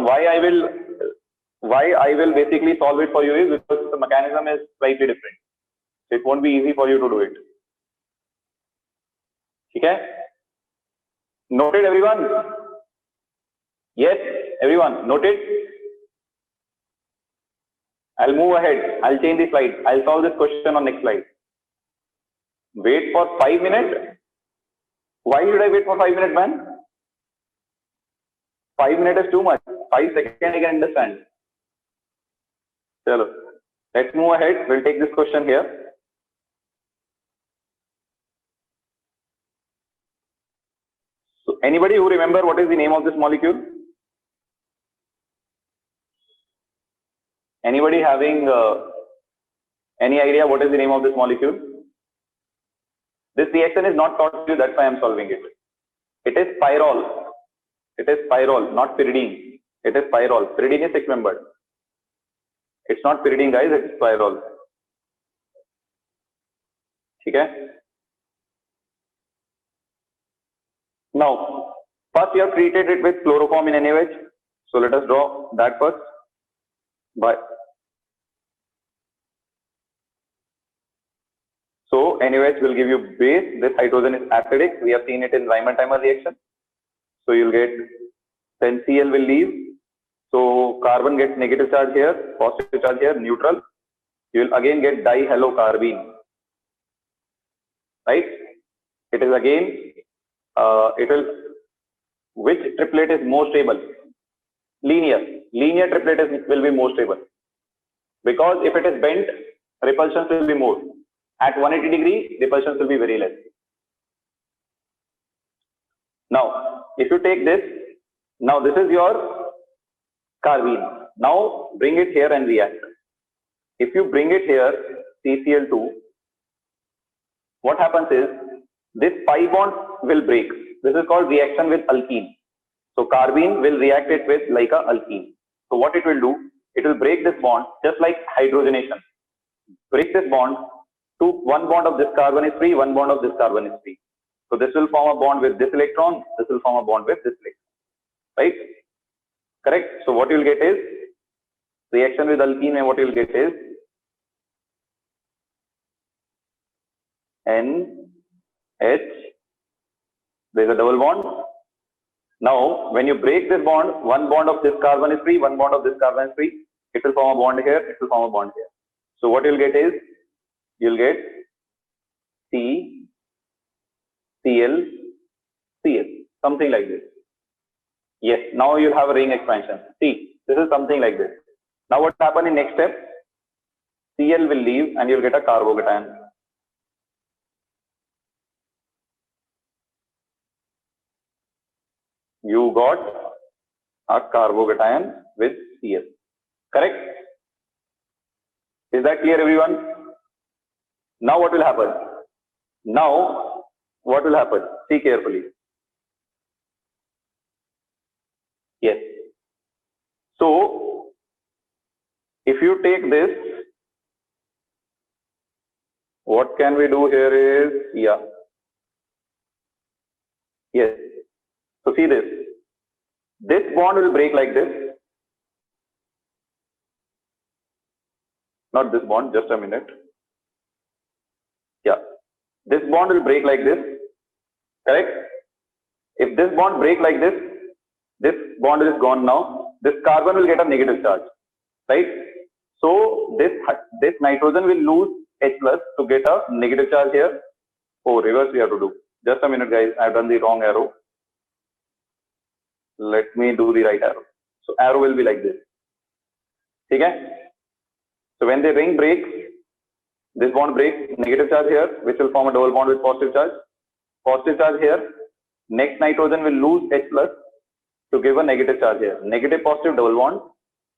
why I will basically solve it for you is because the mechanism is slightly different. So it won't be easy for you to do it. Okay? Noted everyone? Yes, everyone, noted? I'll move ahead. I'll change the slide. I'll solve this question on next slide. Wait for 5 minutes. Why should I wait for 5 minutes, man? 5 minutes is too much. 5 seconds I can understand. Chalo. Let's move ahead. We'll take this question here. So anybody who remember what is the name of this molecule? Anybody having any idea what is the name of this molecule? This reaction is not taught to you, that's why I am solving it. It is pyrrole. It is pyrrole, not pyridine. It is pyrrole. Pyridine is 6-membered. It's not pyridine, guys. It's pyrrole. Okay. Now, first you have treated it with chloroform in NaOH. So let us draw that first. So NaOH will give you base. This hydrogen is acidic. We have seen it in Reimann-Timer reaction. So you'll get, then Cl will leave. So carbon gets negative charge here, positive charge here, neutral. You will again get dihalocarbene. Right? It is again, which triplet is more stable? Linear triplet will be more stable. Because if it is bent, repulsions will be more. At 180 degree, repulsions will be very less. Now, if you take this, now this is your carbene. Now bring it here and react. If you bring it here, CCl2, what happens is this pi bond will break. This is called reaction with alkene. So carbene will react it with like a alkene. So what it will do, it will break this bond just like hydrogenation. Break this bond to one bond of this carbon is free, one bond of this carbon is free. So this will form a bond with this electron, this will form a bond with this electron. Right? Correct? So what you will get is reaction with alkene, and what you will get is NH. There is a double bond. Now, when you break this bond, one bond of this carbon is free, one bond of this carbon is free. It will form a bond here, it will form a bond here. So what you will get is, you will get C, Cl, Cl, something like this. Yes, now you have a ring expansion. See, this is something like this. Now what happen in next step? Cl will leave and you will get a carbocation. You got a carbocation with Cl. Correct? Is that clear, everyone? Now what will happen? Now what will happen? See carefully. Yes. So if you take this, what can we do here is, yeah. Yes. So see this. This bond will break like this. Not this bond, just a minute. Yeah. This bond will break like this. Correct? If this bond break like this, this bond is gone now. This carbon will get a negative charge. Right? So this nitrogen will lose H plus to get a negative charge here. Oh, reverse we have to do. Just a minute, guys. I've done the wrong arrow. Let me do the right arrow. So arrow will be like this. Okay? So when the ring breaks, this bond breaks, negative charge here, which will form a double bond with positive charge. Positive charge here. Next nitrogen will lose H plus to give a negative charge here. Negative positive double bond,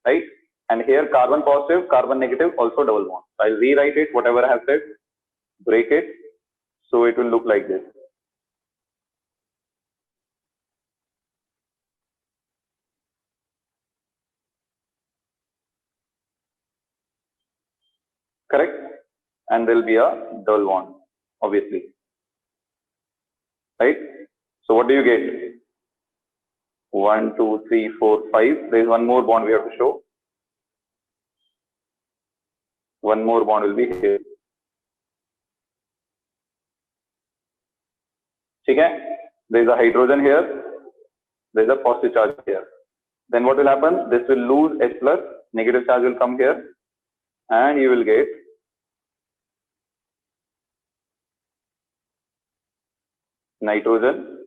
right? And here carbon positive, carbon negative, also double bond. So I'll rewrite it, whatever I have said, break it. So it will look like this. Correct? And there will be a double bond, obviously. Right? So what do you get? 1, 2, 3, 4, 5. There is one more bond we have to show. One more bond will be here. Okay? There is a hydrogen here. There is a positive charge here. Then what will happen? This will lose H plus. Negative charge will come here. And you will get nitrogen.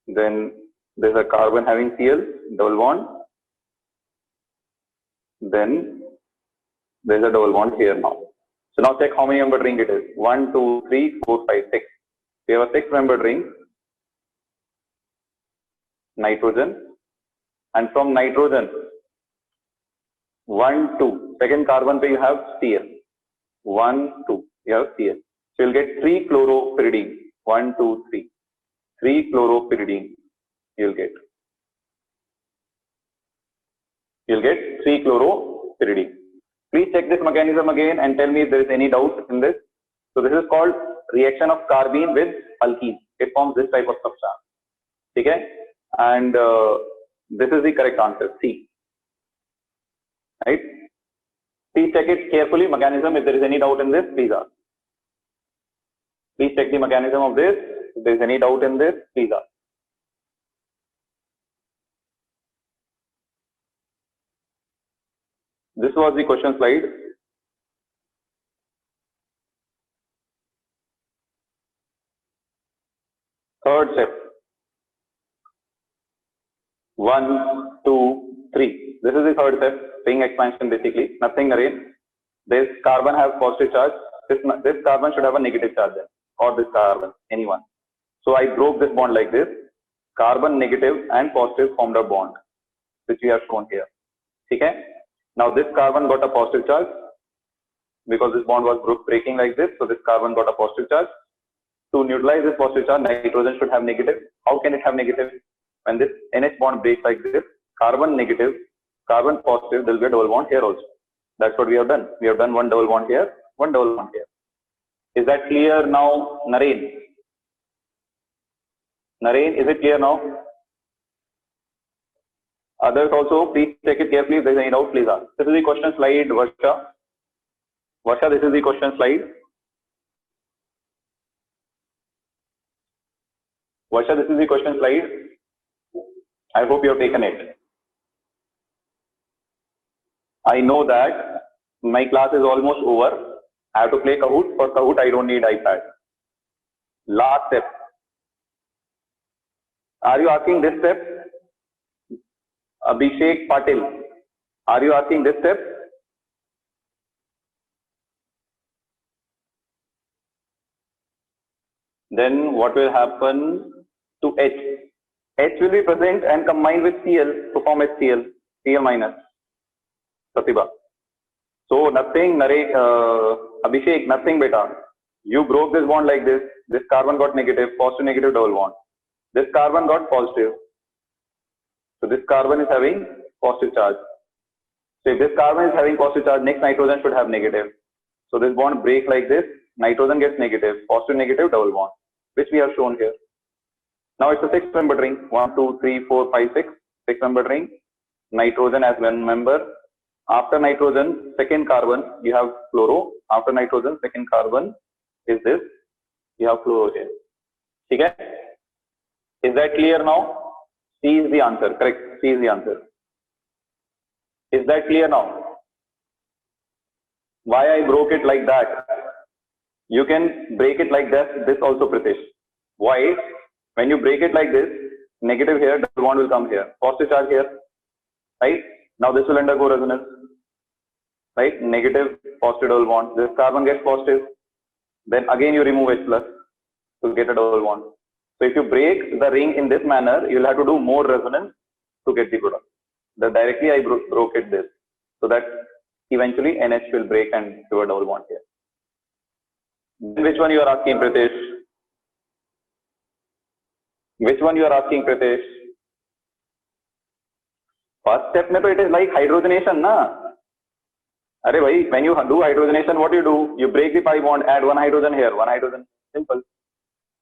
Then there's a carbon having Cl, double bond. Then there's a double bond here now. So now check how many membered ring it is. 1, 2, 3, 4, 5, 6. We have a 6-membered ring. Nitrogen. And from nitrogen, 1, 2. Second carbon you have Cl. 1, 2. You have Cl. So you'll get 3 chloropyridine. 1, 2, 3. 3-chloropyridine. You'll get 3-chloropyridine. Please check this mechanism again and tell me if there is any doubt in this. So this is called reaction of carbene with alkene. It forms this type of substance. Okay? And this is the correct answer, C. Right? Please check it carefully, mechanism. If there is any doubt in this, please ask. Please check the mechanism of this. If there is any doubt in this, please ask. This was the question slide. Third step. 1, 2, 3. This is the third step. Ring expansion basically. Nothing again. This carbon has positive charge. This carbon should have a negative charge then. Or this carbon, anyone. So I broke this bond like this. Carbon negative and positive formed a bond, which we have shown here. Okay? Now this carbon got a positive charge because this bond was breaking like this. So this carbon got a positive charge. To neutralize this positive charge, nitrogen should have negative. How can it have negative? When this NH bond breaks like this, carbon negative, carbon positive, there will be a double bond here also. That's what we have done. We have done one double bond here, one double bond here. Is that clear now, Naren? Naren, is it clear now? Others also, please check it carefully. If there is any doubt, please ask. This is the question slide, Varsha. Varsha, this is the question slide. Varsha, this is the question slide. I hope you have taken it. I know that my class is almost over. I have to play Kahoot. For Kahoot, I don't need iPad. Last step. Are you asking this step? Abhishek Patil. Are you asking this step? Then what will happen to H? H will be present and combined with Cl to form HCl, Cl minus. Pratibha. So nothing, Abhishek, nothing beta. You broke this bond like this. This carbon got negative, positive negative double bond. This carbon got positive. So this carbon is having positive charge. So if this carbon is having positive charge, next nitrogen should have negative. So this bond breaks like this. Nitrogen gets negative, positive negative double bond, which we have shown here. Now it's a 6-membered ring. 1, 2, 3, 4, 5, 6. 6-membered ring. Nitrogen as one member. After nitrogen, second carbon, you have fluoro. After nitrogen, second carbon is this. You have fluoro here. Okay? Is that clear now? C is the answer. Correct. C is the answer. Is that clear now? Why I broke it like that? You can break it like this also, Pritesh. Why? When you break it like this, negative here, double bond will come here. Positive charge here. Right? Now this will undergo resonance. Right? Negative, positive double bond. This carbon gets positive. Then again you remove H plus to get a double bond. So if you break the ring in this manner, you will have to do more resonance to get the product. Directly I broke it this. So that eventually NH will break and do a double bond here. Which one you are asking, Pritesh? Which one you are asking, Pritesh? First step mein to it is like hydrogenation, na? Arey bhai, when you do hydrogenation, what do? You break the pi bond, add one hydrogen here, one hydrogen. Simple.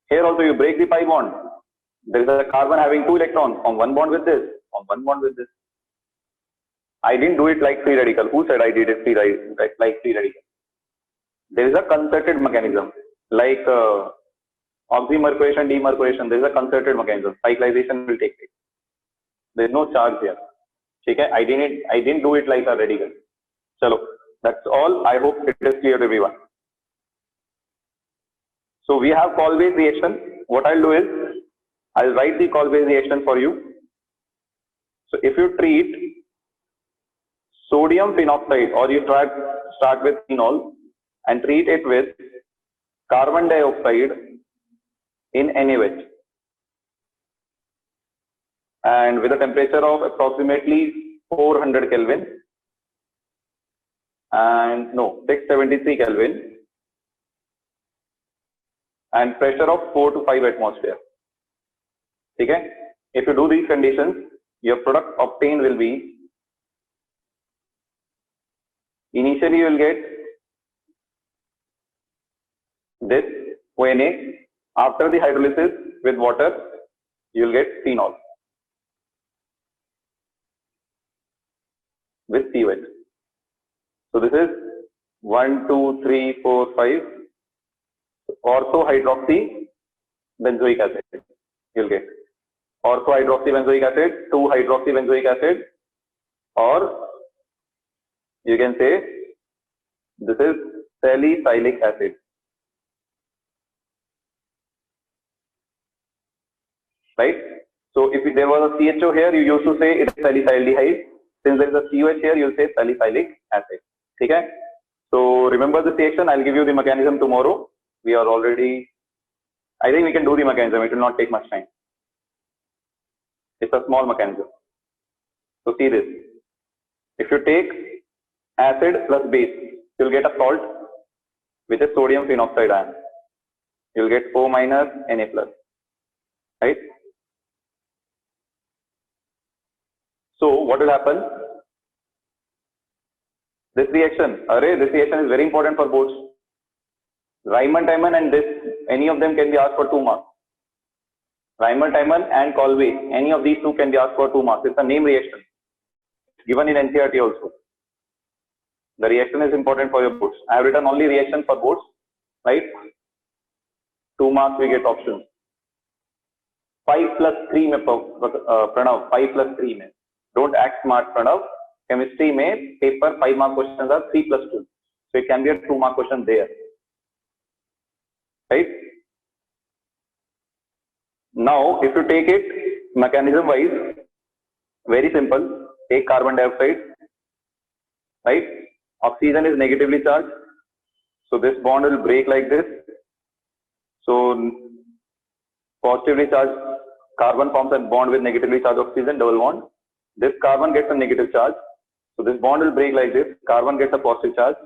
Here also you break the pi bond. There is a carbon having 2 electrons, form one bond with this, form one bond with this. I didn't do it like free radical. Who said I did it like free radical? There is a concerted mechanism, like oxymercuration, demercuration. There is a concerted mechanism. Cyclization will take place. There is no charge here. Okay? I didn't do it like a radical. Chalo, that's all. I hope it is clear to everyone. So we have call-based reaction. What I'll do is, I'll write the call-based reaction for you. So if you treat sodium phenoxide, or you start with phenol and treat it with carbon dioxide in NaOH, and with a temperature of approximately 400 Kelvin, and no, 673 Kelvin, and pressure of 4 to 5 atmosphere. ठीक है. If you do these conditions, your product obtained will be, initially you will get this ONA. After the hydrolysis with water, you will get phenol with COH. So this is 1, 2, 3, 4, 5 ortho-hydroxy benzoic acid. You will get ortho-hydroxy benzoic acid, 2-hydroxy benzoic acid, or you can say this is salicylic acid. Right? So if there was a CHO here, you used to say it is salicylaldehyde. Since there is a COH here, you will say salicylic acid. Okay? So remember this reaction. I'll give you the mechanism tomorrow. We are already, I think we can do the mechanism. It will not take much time. It's a small mechanism. So see this. If you take acid plus base, you will get a salt, which is sodium phenoxide ion. You will get O minus Na plus. Right? So what will happen? This reaction is very important for boards. Riemann-Tiemann and this, any of them can be asked for 2 marks. Riemann-Tiemann and Colway, any of these two can be asked for 2 marks. It's a name reaction, given in NCERT also. The reaction is important for your boards. I have written only reaction for boards, right? 2 marks we get options. 5 plus 3 में Pranav, 5 plus 3 में. Don't act smart, Pranav. Chemistry में paper 5 mark questions are 3 plus 2. So it can be a 2 mark question there. Right? Now, if you take it mechanism wise, very simple. Take carbon dioxide, right? Oxygen is negatively charged. So this bond will break like this. So positively charged carbon forms a bond with negatively charged oxygen, double bond. This carbon gets a negative charge. So this bond will break like this. Carbon gets a positive charge.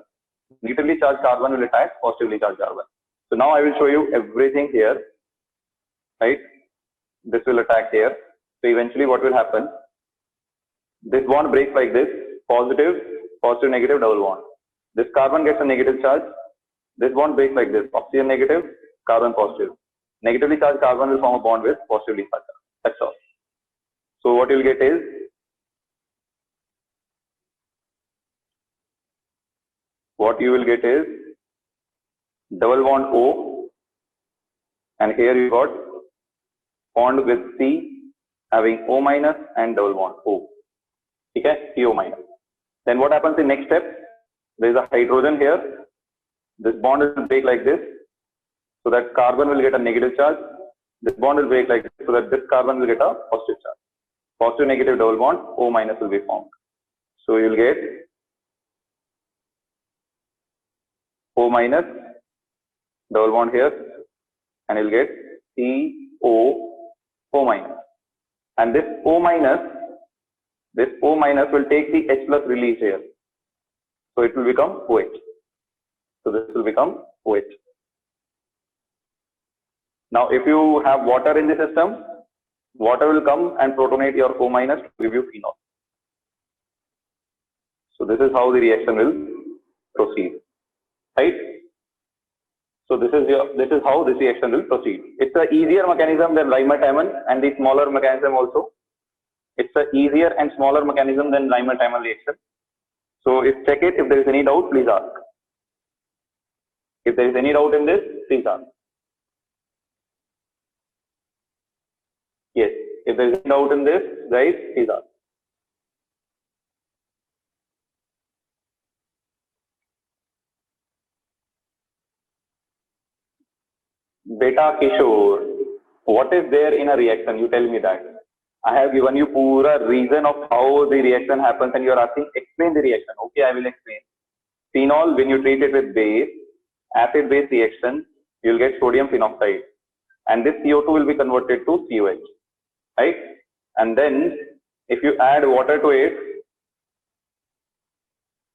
Negatively charged carbon will attack positively charged carbon. So now I will show you everything here, right? This will attack here. So eventually what will happen? This bond breaks like this, positive, positive, negative, double bond. This carbon gets a negative charge. This bond breaks like this, oxygen negative, carbon positive. Negatively charged carbon will form a bond with positively charged carbon. That's all. So what you'll get is, double bond O, and here you got bond with C having O minus and double bond O. Okay, CO minus. Then what happens in next step? There is a hydrogen here. This bond will break like this, so that carbon will get a negative charge. This bond will break like this, so that this carbon will get a positive charge. Positive negative double bond O minus will be formed. So you will get O minus, double bond here, and you'll get O minus. And this O minus will take the H plus release here. So it will become OH. So this will become OH. Now if you have water in the system, water will come and protonate your O minus to give you phenol. So this is how the reaction will proceed. Right? So this is how this reaction will proceed. It's an easier mechanism than Riemann-Tiemann and the smaller mechanism also. It's an easier and smaller mechanism than Riemann-Tiemann reaction. So check it. If there is any doubt, please ask. If there is any doubt in this, please ask. Yes. If there is any doubt in this, guys, please ask. Beta Kishore, what is there in a reaction? You tell me that. I have given you pura reason of how the reaction happens and you are asking, explain the reaction. Okay, I will explain. Phenol, when you treat it with base, acid-base reaction, you will get sodium phenoxide. And this CO2 will be converted to COH. Right? And then, if you add water to it,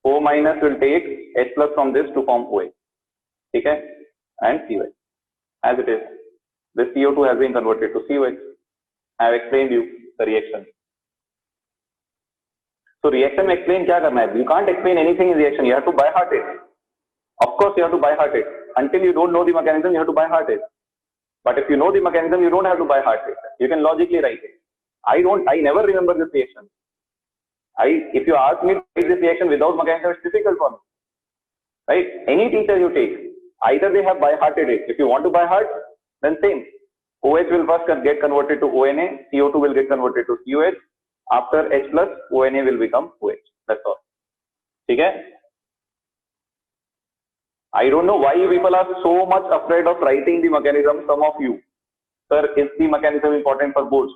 O minus will take H plus from this to form OH. Okay? And COH. As it is. This CO2 has been converted to COH. I have explained you the reaction. So reaction में explain क्या करना है? You can't explain anything in reaction. You have to by heart it. Of course, you have to by heart it. Until you don't know the mechanism, you have to by heart it. But if you know the mechanism, you don't have to by heart it. You can logically write it. I never remember this reaction. If you ask me to write this reaction without mechanism, it's difficult for me. Right? Any teacher you take, either they have by hearted it. If you want to by heart, then same. OH will first get converted to ONA, CO2 will get converted to COH. After H plus, ONA will become OH. That's all. Okay? I don't know why people are so much afraid of writing the mechanism. Some of you, sir, is the mechanism important for boards?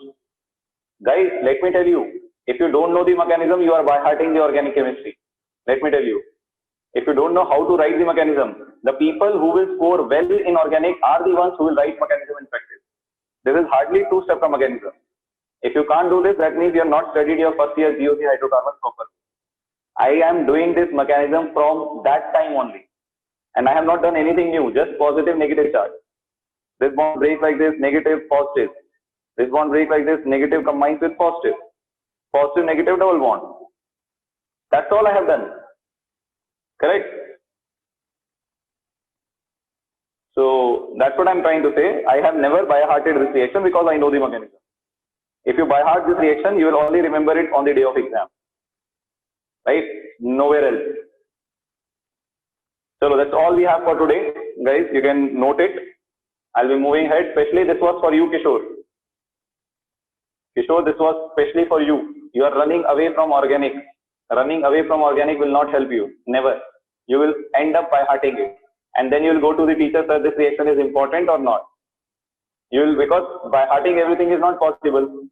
Guys, let me tell you, if you don't know the mechanism, you are by hearting the organic chemistry. Let me tell you, if you don't know how to write the mechanism, the people who will score well in organic are the ones who will write mechanism in practice. This is hardly two-step mechanism. If you can't do this, that means you have not studied your first year GOC hydrocarbons properly. I am doing this mechanism from that time only. And I have not done anything new, just positive, negative charge. This bond breaks like this, negative, positive. This bond breaks like this, negative combines with positive. Positive, negative, double bond. That's all I have done. Correct? So that's what I'm trying to say. I have never by-hearted this reaction because I know the mechanism. If you by-heart this reaction, you will only remember it on the day of exam. Right? Nowhere else. So that's all we have for today. Guys, you can note it. I'll be moving ahead. Especially this was for you, Kishore. Kishore, this was especially for you. You are running away from organic. Running away from organic will not help you. Never. You will end up by-hearting it. And then you will go to the teacher, sir, this reaction is important or not. You will, because by-hearting everything is not possible.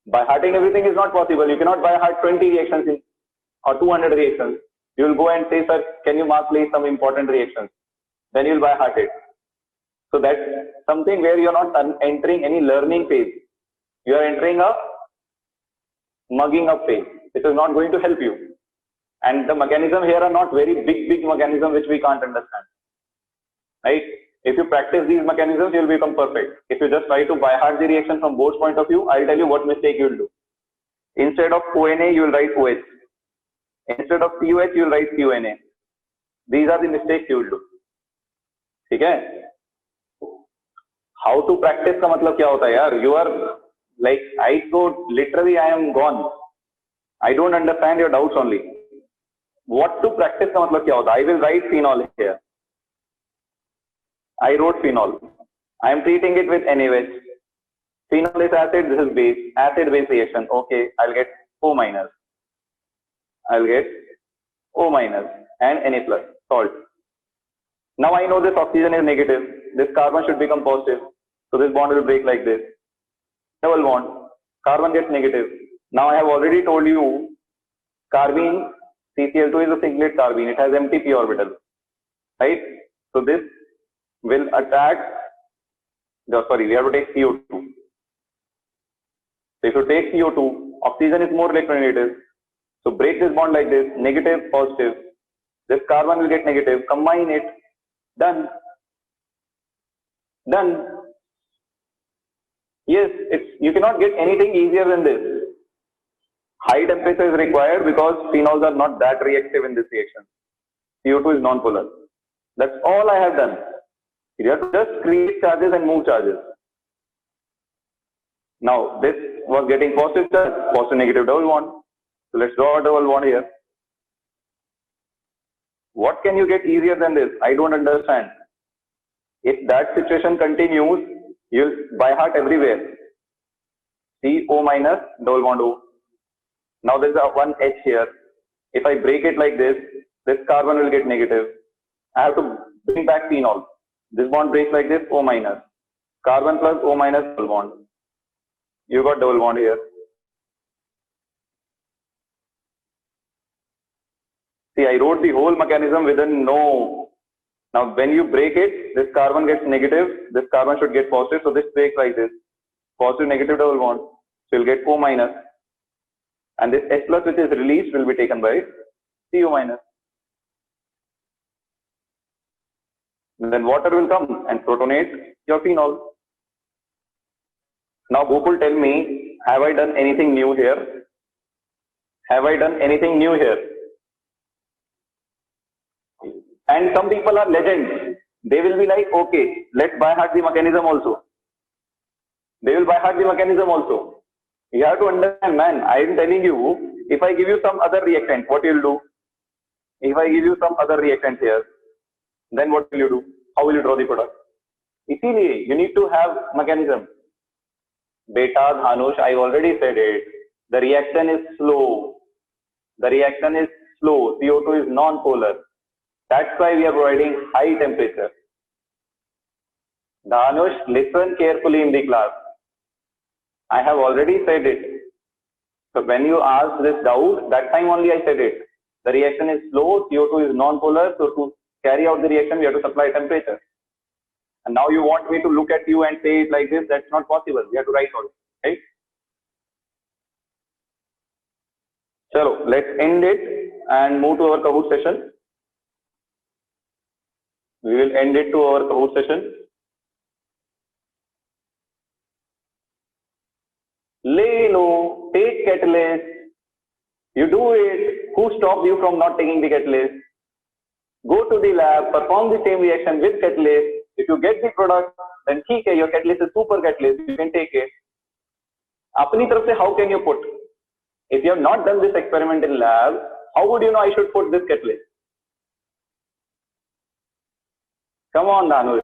By-hearting everything is not possible. You cannot by-heart 20 reactions or 200 reactions. You will go and say, sir, can you mark please some important reactions? Then you will by-heart it. So that's something where you are not entering any learning phase. You are entering a mugging up phase. It is not going to help you. And the mechanism here are not very big mechanism which we can't understand. Right? If you practice these mechanisms, you will become perfect. If you just try to by-heart the reaction from both point of view, I'll tell you what mistake you will do. Instead of ONA, you will write OH. Instead of COH, you will write CONA. These are the mistakes you will do. Okay? How to practice का मतलब क्या होता है यार? You are like, literally I am gone. I don't understand your doubts only. What to practice का मतलब क्या होता है? I will write phenol here. I wrote phenol. I am treating it with NaOH. Phenol is acid, this is base. Acid-base reaction. Okay, I'll get O minus. I'll get O minus and Na plus, salt. Now I know this oxygen is negative. This carbon should become positive. So this bond will break like this. Double bond. Carbon gets negative. Now I have already told you, carbene, CCl2 is a singlet carbene. It has empty p orbital. Right? So this will attack, sorry, we have to take CO2. So if you take CO2, oxygen is more electronegative. So break this bond like this, negative, positive. This carbon will get negative, combine it, done. Done. Yes, you cannot get anything easier than this. High temperature is required because phenols are not that reactive in this reaction. CO2 is non-polar. That's all I have done. You have to just create charges and move charges. Now this was getting positive charge, positive negative double bond. So let's draw a double bond here. What can you get easier than this? I don't understand. If that situation continues, you'll by heart everywhere. CO minus double bond O. Now there's a one H here. If I break it like this carbon will get negative. I have to bring back phenol. This bond breaks like this, O minus. Carbon plus O minus double bond. You got double bond here. See, I wrote the whole mechanism within no. Now when you break it, this carbon gets negative, this carbon should get positive, so this breaks like this. Positive negative double bond. So you'll get O minus. And this H plus which is released will be taken by CO minus. And then water will come and protonate your phenol. Now, Gokul, tell me, have I done anything new here? Have I done anything new here? And some people are legends. They will be like, okay, let's by heart the mechanism also. They will by heart the mechanism also. You have to understand, man. I am telling you, if I give you some other reactant, what you will do? If I give you some other reactant here, then what will you do? How will you draw the product? Easily, you need to have mechanism. Beta, Dhanush, I already said it. The reaction is slow. The reaction is slow. CO2 is non-polar. That's why we are providing high temperature. Dhanush, listen carefully in the class. I have already said it. So when you asked this doubt, that time only I said it. The reaction is slow, CO2 is non-polar, so to carry out the reaction, we have to supply temperature. And now you want me to look at you and say it like this, that's not possible. We have to write all, right? So let's end it and move to our Kahoot session. We will end it to our Kahoot session. Lay low, take catalyst. You do it. Who stopped you from not taking the catalyst? Go to the lab, perform the same reaction with catalyst. If you get the product, then okay, your catalyst is super catalyst. You can take it. Apni taraf se, how can you put? If you have not done this experiment in lab, how would you know I should put this catalyst? Come on, Dhanush.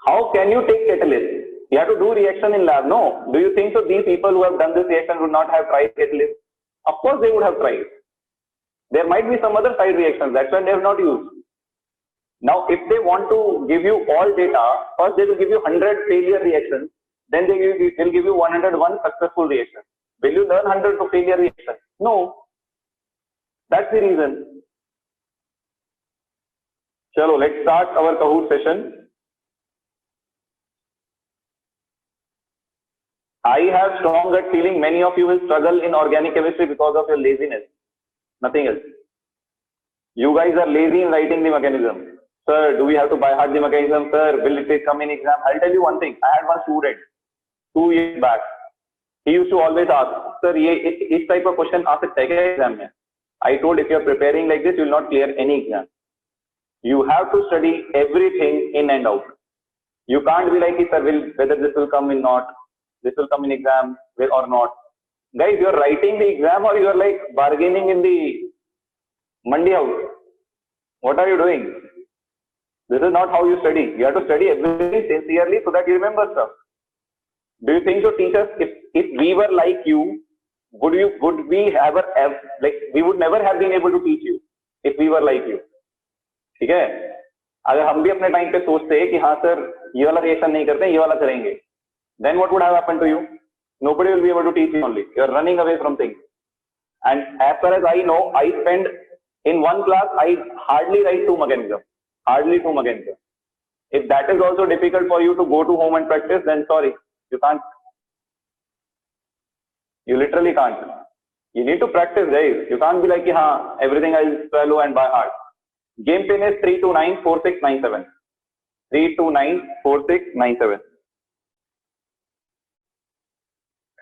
How can you take catalyst? You have to do reaction in lab. No. Do you think so these people who have done this reaction would not have tried catalyst? Of course they would have tried. There might be some other side reactions. That's why they have not used. Now, if they want to give you all data, first they will give you 100 failure reactions. Then they will give you 101 successful reactions. Will you learn 100 failure reactions? No. That's the reason. Chalo, let's start our Kahoot session. I have strong gut feeling many of you will struggle in organic chemistry because of your laziness. Nothing else. You guys are lazy in writing the mechanism. Sir, do we have to by heart the mechanism? Sir, will it come in exam? I'll tell you one thing. I had one student 2 years back. He used to always ask, sir, this type of question aa sakta hai kya exam mein? I told, if you're preparing like this, you will not clear any exam. You have to study everything in and out. You can't be like, sir, whether this will come in not, this will come in exam or not. Guys, you're writing the exam or you're like bargaining in the Mandi house. What are you doing? This is not how you study. You have to study everything sincerely so that you remember stuff. Do you think so, teachers, if we were like you, would we ever have, like, we would never have been able to teach you if we were like you? ठीक है? अगर हम भी अपने time पे सोचते हैं कि हाँ सर ये वाला रिएक्शन नहीं करते, ये वाला करेंगे, then what would have happened to you? Nobody will be able to teach you only. You are running away from things. And as far as I know, I spend in one class, I hardly write 2 mechanisms. Hardly 2 mechanisms. If that is also difficult for you to go to home and practice, then sorry, you can't. You literally can't. You need to practice, guys. You can't be like, हाँ, everything I'll swallow and by heart. Game pin is 3294697. 3294697.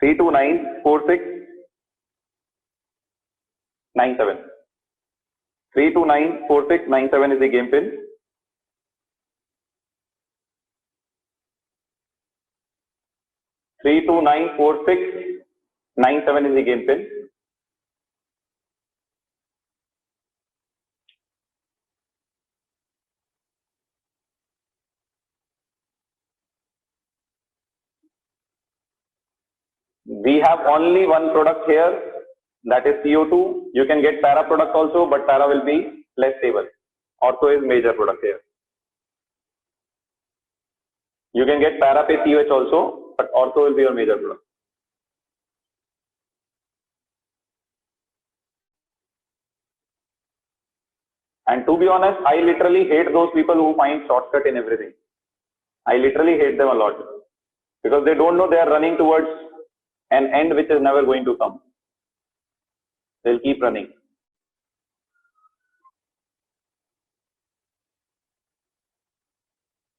3294697. 3294697 is the game pin. Three two nine four six nine seven is the game pin. We have only one product here, that is CO2. You can get para product also, but para will be less stable. Ortho is major product here. You can get para pe COH also, but ortho will be your major product. And to be honest, I literally hate those people who find shortcut in everything. I literally hate them a lot because they don't know they are running towards an end which is never going to come. They'll keep running.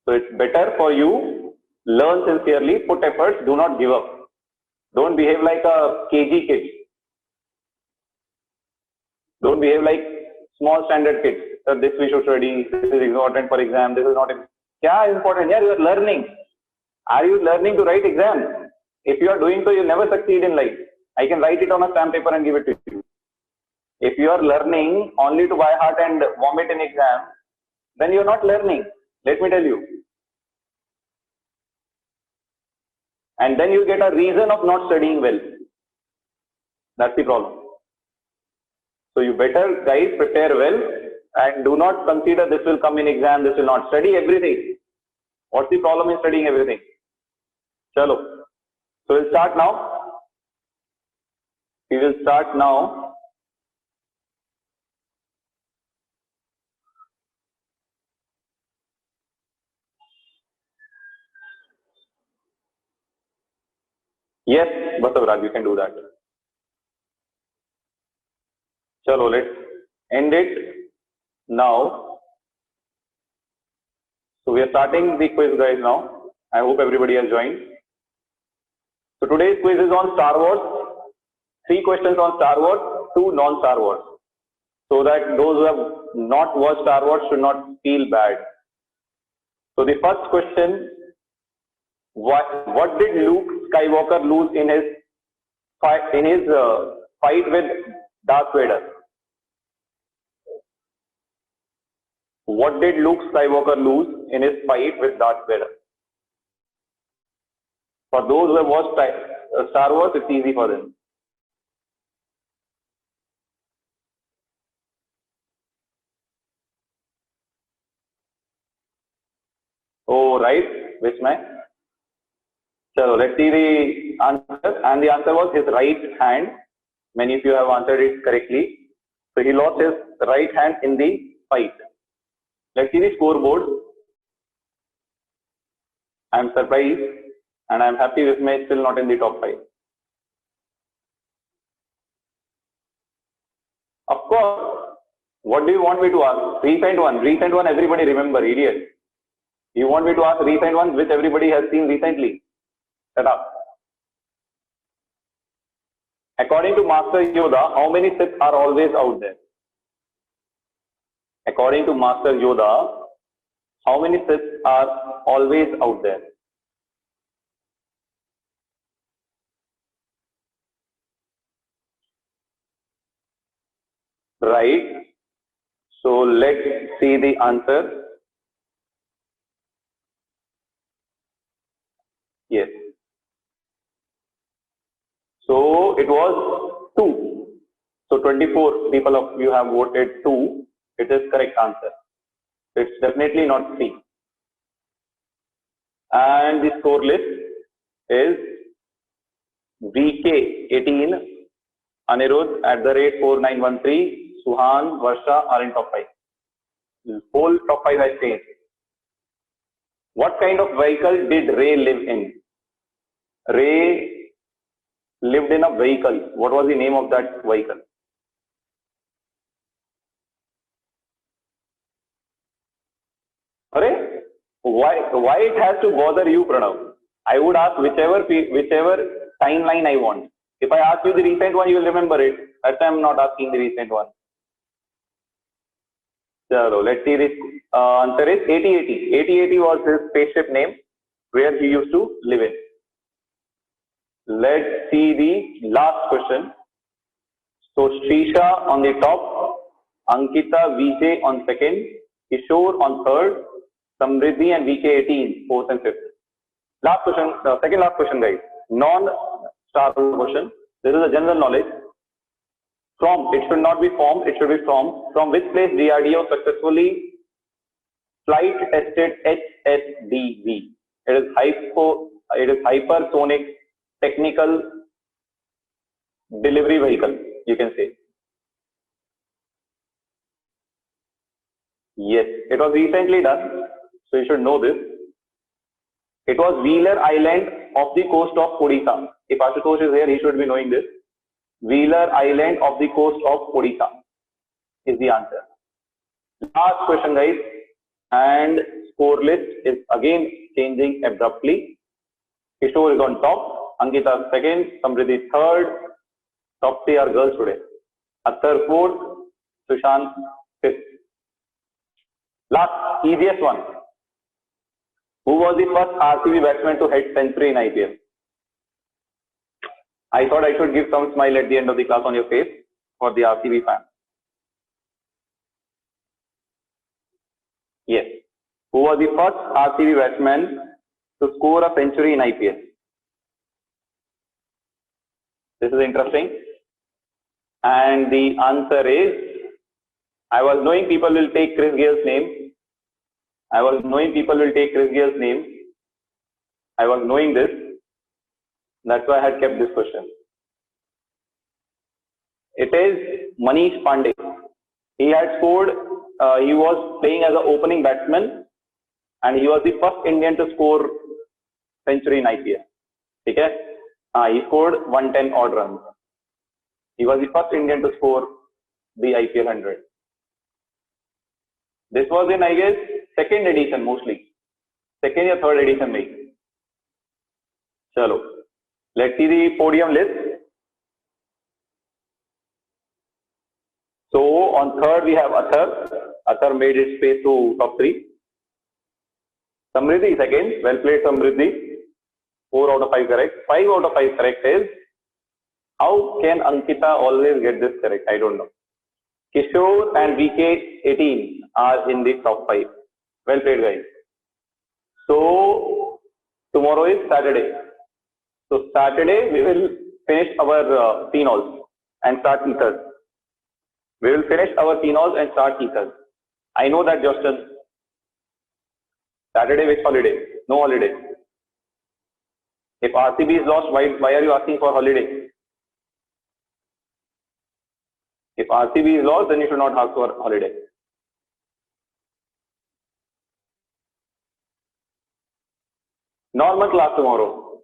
So it's better for you learn sincerely, put efforts, do not give up. Don't behave like a KG kid. Don't behave like small standard kids. So this we should study, this is important for exam, this is not. Kya important? Yeah, you are learning. Are you learning to write exam? If you are doing so, you'll never succeed in life. I can write it on a stamp paper and give it to you. If you are learning only to buy heart and vomit in exam, then you are not learning. Let me tell you. And then you get a reason of not studying well. That's the problem. So you better, guys, prepare well and do not consider this will come in exam, this will not. Study everything. What's the problem in studying everything? Chalo. So we'll start now. We will start now. Yes, Basavraj, you can do that. Chalo, let's end it now. So we are starting the quiz, guys, now. I hope everybody has joined. So today's quiz is on Star Wars. 3 questions on Star Wars, 2 non-Star Wars. So that those who have not watched Star Wars should not feel bad. So the first question, what did Luke Skywalker lose in his fight with Darth Vader? What did Luke Skywalker lose in his fight with Darth Vader? For those who have watched Star Wars, it's easy for them. Oh, right. Which man? So let's see the answer. And the answer was his right hand. Many of you have answered it correctly. So he lost his right hand in the fight. Let's see the scoreboard. I'm surprised and I'm happy with me still not in the top 5. Of course, what do you want me to ask? Recent one. Recent one, everybody remember, idiot. You want me to ask recent ones which everybody has seen recently? Shut up. According to Master Yoda, how many Sith are always out there? According to Master Yoda, how many Sith are always out there? Right. So let's see the answer. Yes. So it was 2. So 24 people of you have voted 2. It is correct answer. It's definitely not 3. And the score list is VK18, Anirudh @4913, Suhan, Varsha are in top 5. The whole top 5 has changed. What kind of vehicle did Rey live in? Rey lived in a vehicle. What was the name of that vehicle? Arey, why it has to bother you, Pranav? I would ask whichever timeline I want. If I ask you the recent one, you will remember it. That time I'm not asking the recent one. So let's see this answer is 8080. 8080 was his spaceship name where he used to live in. Let's see the last question. So Shrisha on the top, Ankita, VJ on second, Kishore on third, Samriddhi and VK18 fourth and fifth. Last question, second last question, guys. Non-Star Wars question. This is a general knowledge. From, it should not be formed, it should be from. From which place DRDO successfully flight tested HSDV? It is hypersonic technical delivery vehicle, you can say. Yes, it was recently done, so you should know this. It was Wheeler Island off the coast of Odisha. If Ashutosh is here, he should be knowing this. Wheeler Island off the coast of Odisha is the answer. Last question, guys, and score list is again changing abruptly. Kishore is on top, Ankita second, Samriddhi third. Top three are girls today. Athar fourth, Sushant fifth. Last, easiest one. Who was the first RCB batsman to hit century in IPL? I thought I should give some smile at the end of the class on your face for the RCB fan. Yes. Who was the first RCB batsman to score a century in IPL? This is interesting. And the answer is, I was knowing people will take Chris Gale's name. I was knowing this. That's why I had kept this question. It is Manish Pandey. He had scored, he was playing as an opening batsman and he was the first Indian to score century in IPL. Okay? He scored 110 odd runs. He was the first Indian to score the IPL 100. This was in, I guess, second edition mostly. Second or third edition maybe. Chalo. Let's see the podium list. So on third we have Athar. Athar made its way to top 3. Samriddhi second. Well played Samriddhi. 4 out of 5 correct. 5 out of 5 correct is, how can Ankita always get this correct? I don't know. Kishore and VK18 are in the top 5. Well played, guys. So tomorrow is Saturday. So Saturday we will finish our phenols and start ethers. We will finish our phenols and start ethers. I know that, Justin. Saturday which holiday? No holiday. If RCB is lost, why are you asking for holiday? If RCB is lost, then you should not ask for holiday. Normal class tomorrow.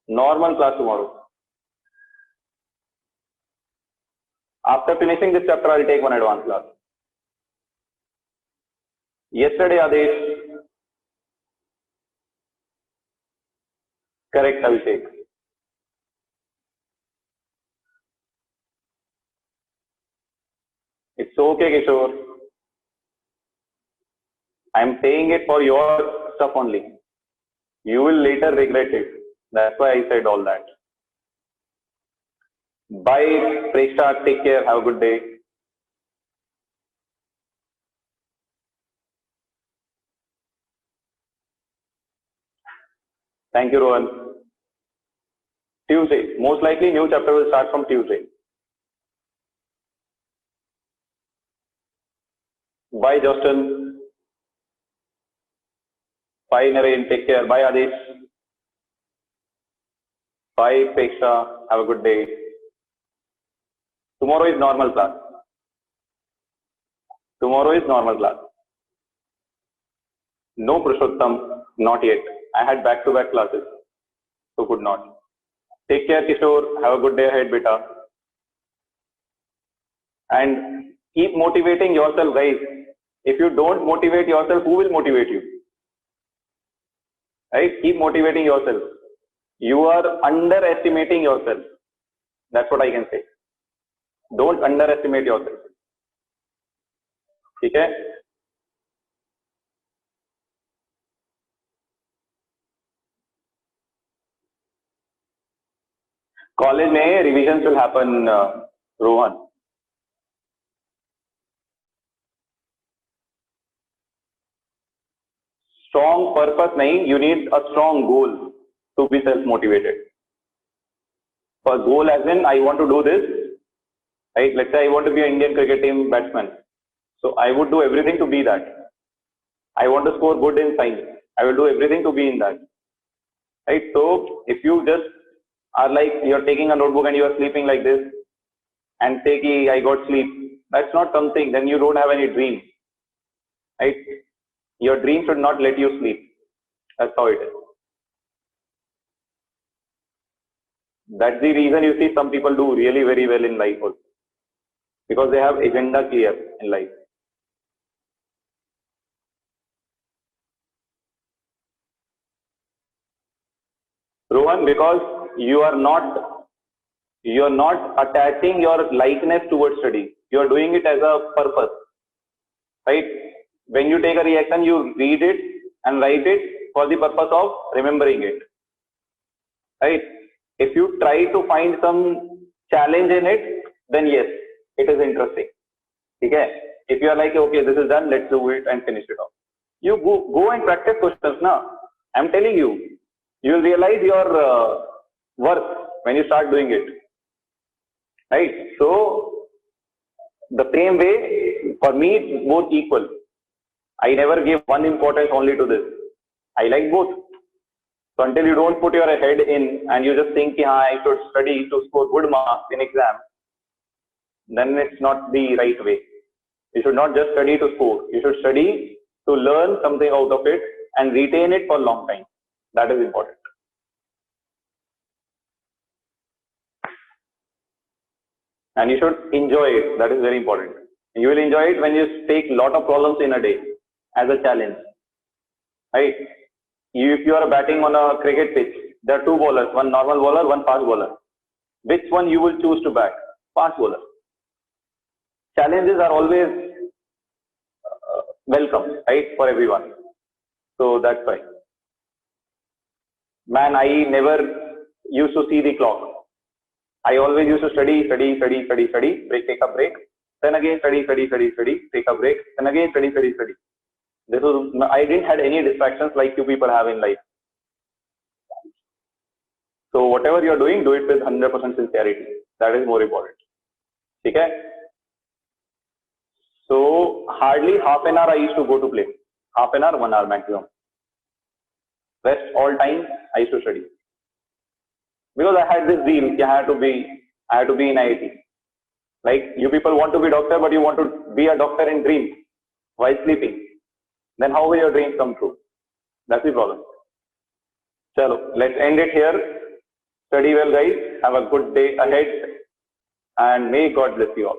Normal class tomorrow. After finishing this chapter, I'll take one advanced class. Yesterday, Adesh. Correct, Abhishek. It's okay, Kishore. I'm saying it for your stuff only. You will later regret it. That's why I said all that. Bye, Preksha. Take care. Have a good day. Thank you, Rohan. Tuesday. Most likely, new chapter will start from Tuesday. Bye, Justin. Bye, Naren. Take care. Bye, Adesh. Bye, Preksha. Have a good day. Tomorrow is normal class. Tomorrow is normal class. No, Purushottam, not yet. I had back-to-back classes, so could not. Take care, Kishore. Have a good day ahead, beta. And keep motivating yourself, guys. If you don't motivate yourself, who will motivate you? Right? Keep motivating yourself. You are underestimating yourself. That's what I can say. Don't underestimate yourself. Okay? College में revisions will happen, Rohan. Strong purpose nahi, you need a strong goal to be self-motivated. For goal as in, I want to do this, right? Let's say I want to be an Indian cricket team batsman. So I would do everything to be that. I want to score good in science. I will do everything to be in that. Right? So if you just are like, you're taking a notebook and you are sleeping like this and say, I got sleep. That's not something, then you don't have any dream. Right? Your dream should not let you sleep. That's how it is. That's the reason you see some people do really very well in life also. Because they have agenda clear in life. Rohan, because you are not attaching your likeness towards study. You are doing it as a purpose, right? When you take a reaction, you read it and write it for the purpose of remembering it, right? If you try to find some challenge in it, then yes, it is interesting. Okay? If you are like, okay, this is done, let's do it and finish it off. You go and practice questions now. I'm telling you, you will realize your worth when you start doing it, right? So the same way, for me, it's both equal. I never give one importance only to this. I like both. So until you don't put your head in and you just think, yeah, I should study to score good marks in exam, then it's not the right way. You should not just study to score. You should study to learn something out of it and retain it for a long time. That is important. And you should enjoy it. That is very important. You will enjoy it when you take a lot of problems in a day as a challenge, right? If you are batting on a cricket pitch, there are two bowlers, one normal bowler, one fast bowler. Which one you will choose to bat? Fast bowler. Challenges are always welcome, right, for everyone. So that's why. Man, I never used to see the clock. I always used to study, break, take a break, then again study, take a break, then again study. This was, I didn't had any distractions like you people have in life. So whatever you are doing, do it with 100% sincerity. That is more important. Okay? So hardly half an hour I used to go to play. Half an hour, 1 hour maximum. Rest all time I used to study. Because I had this dream, I had to be in IIT. Like you people want to be doctor, but you want to be a doctor in dream while sleeping. Then how will your dreams come true? That's the problem. Chalo, let's end it here. Study well, guys. Have a good day ahead. And may God bless you all.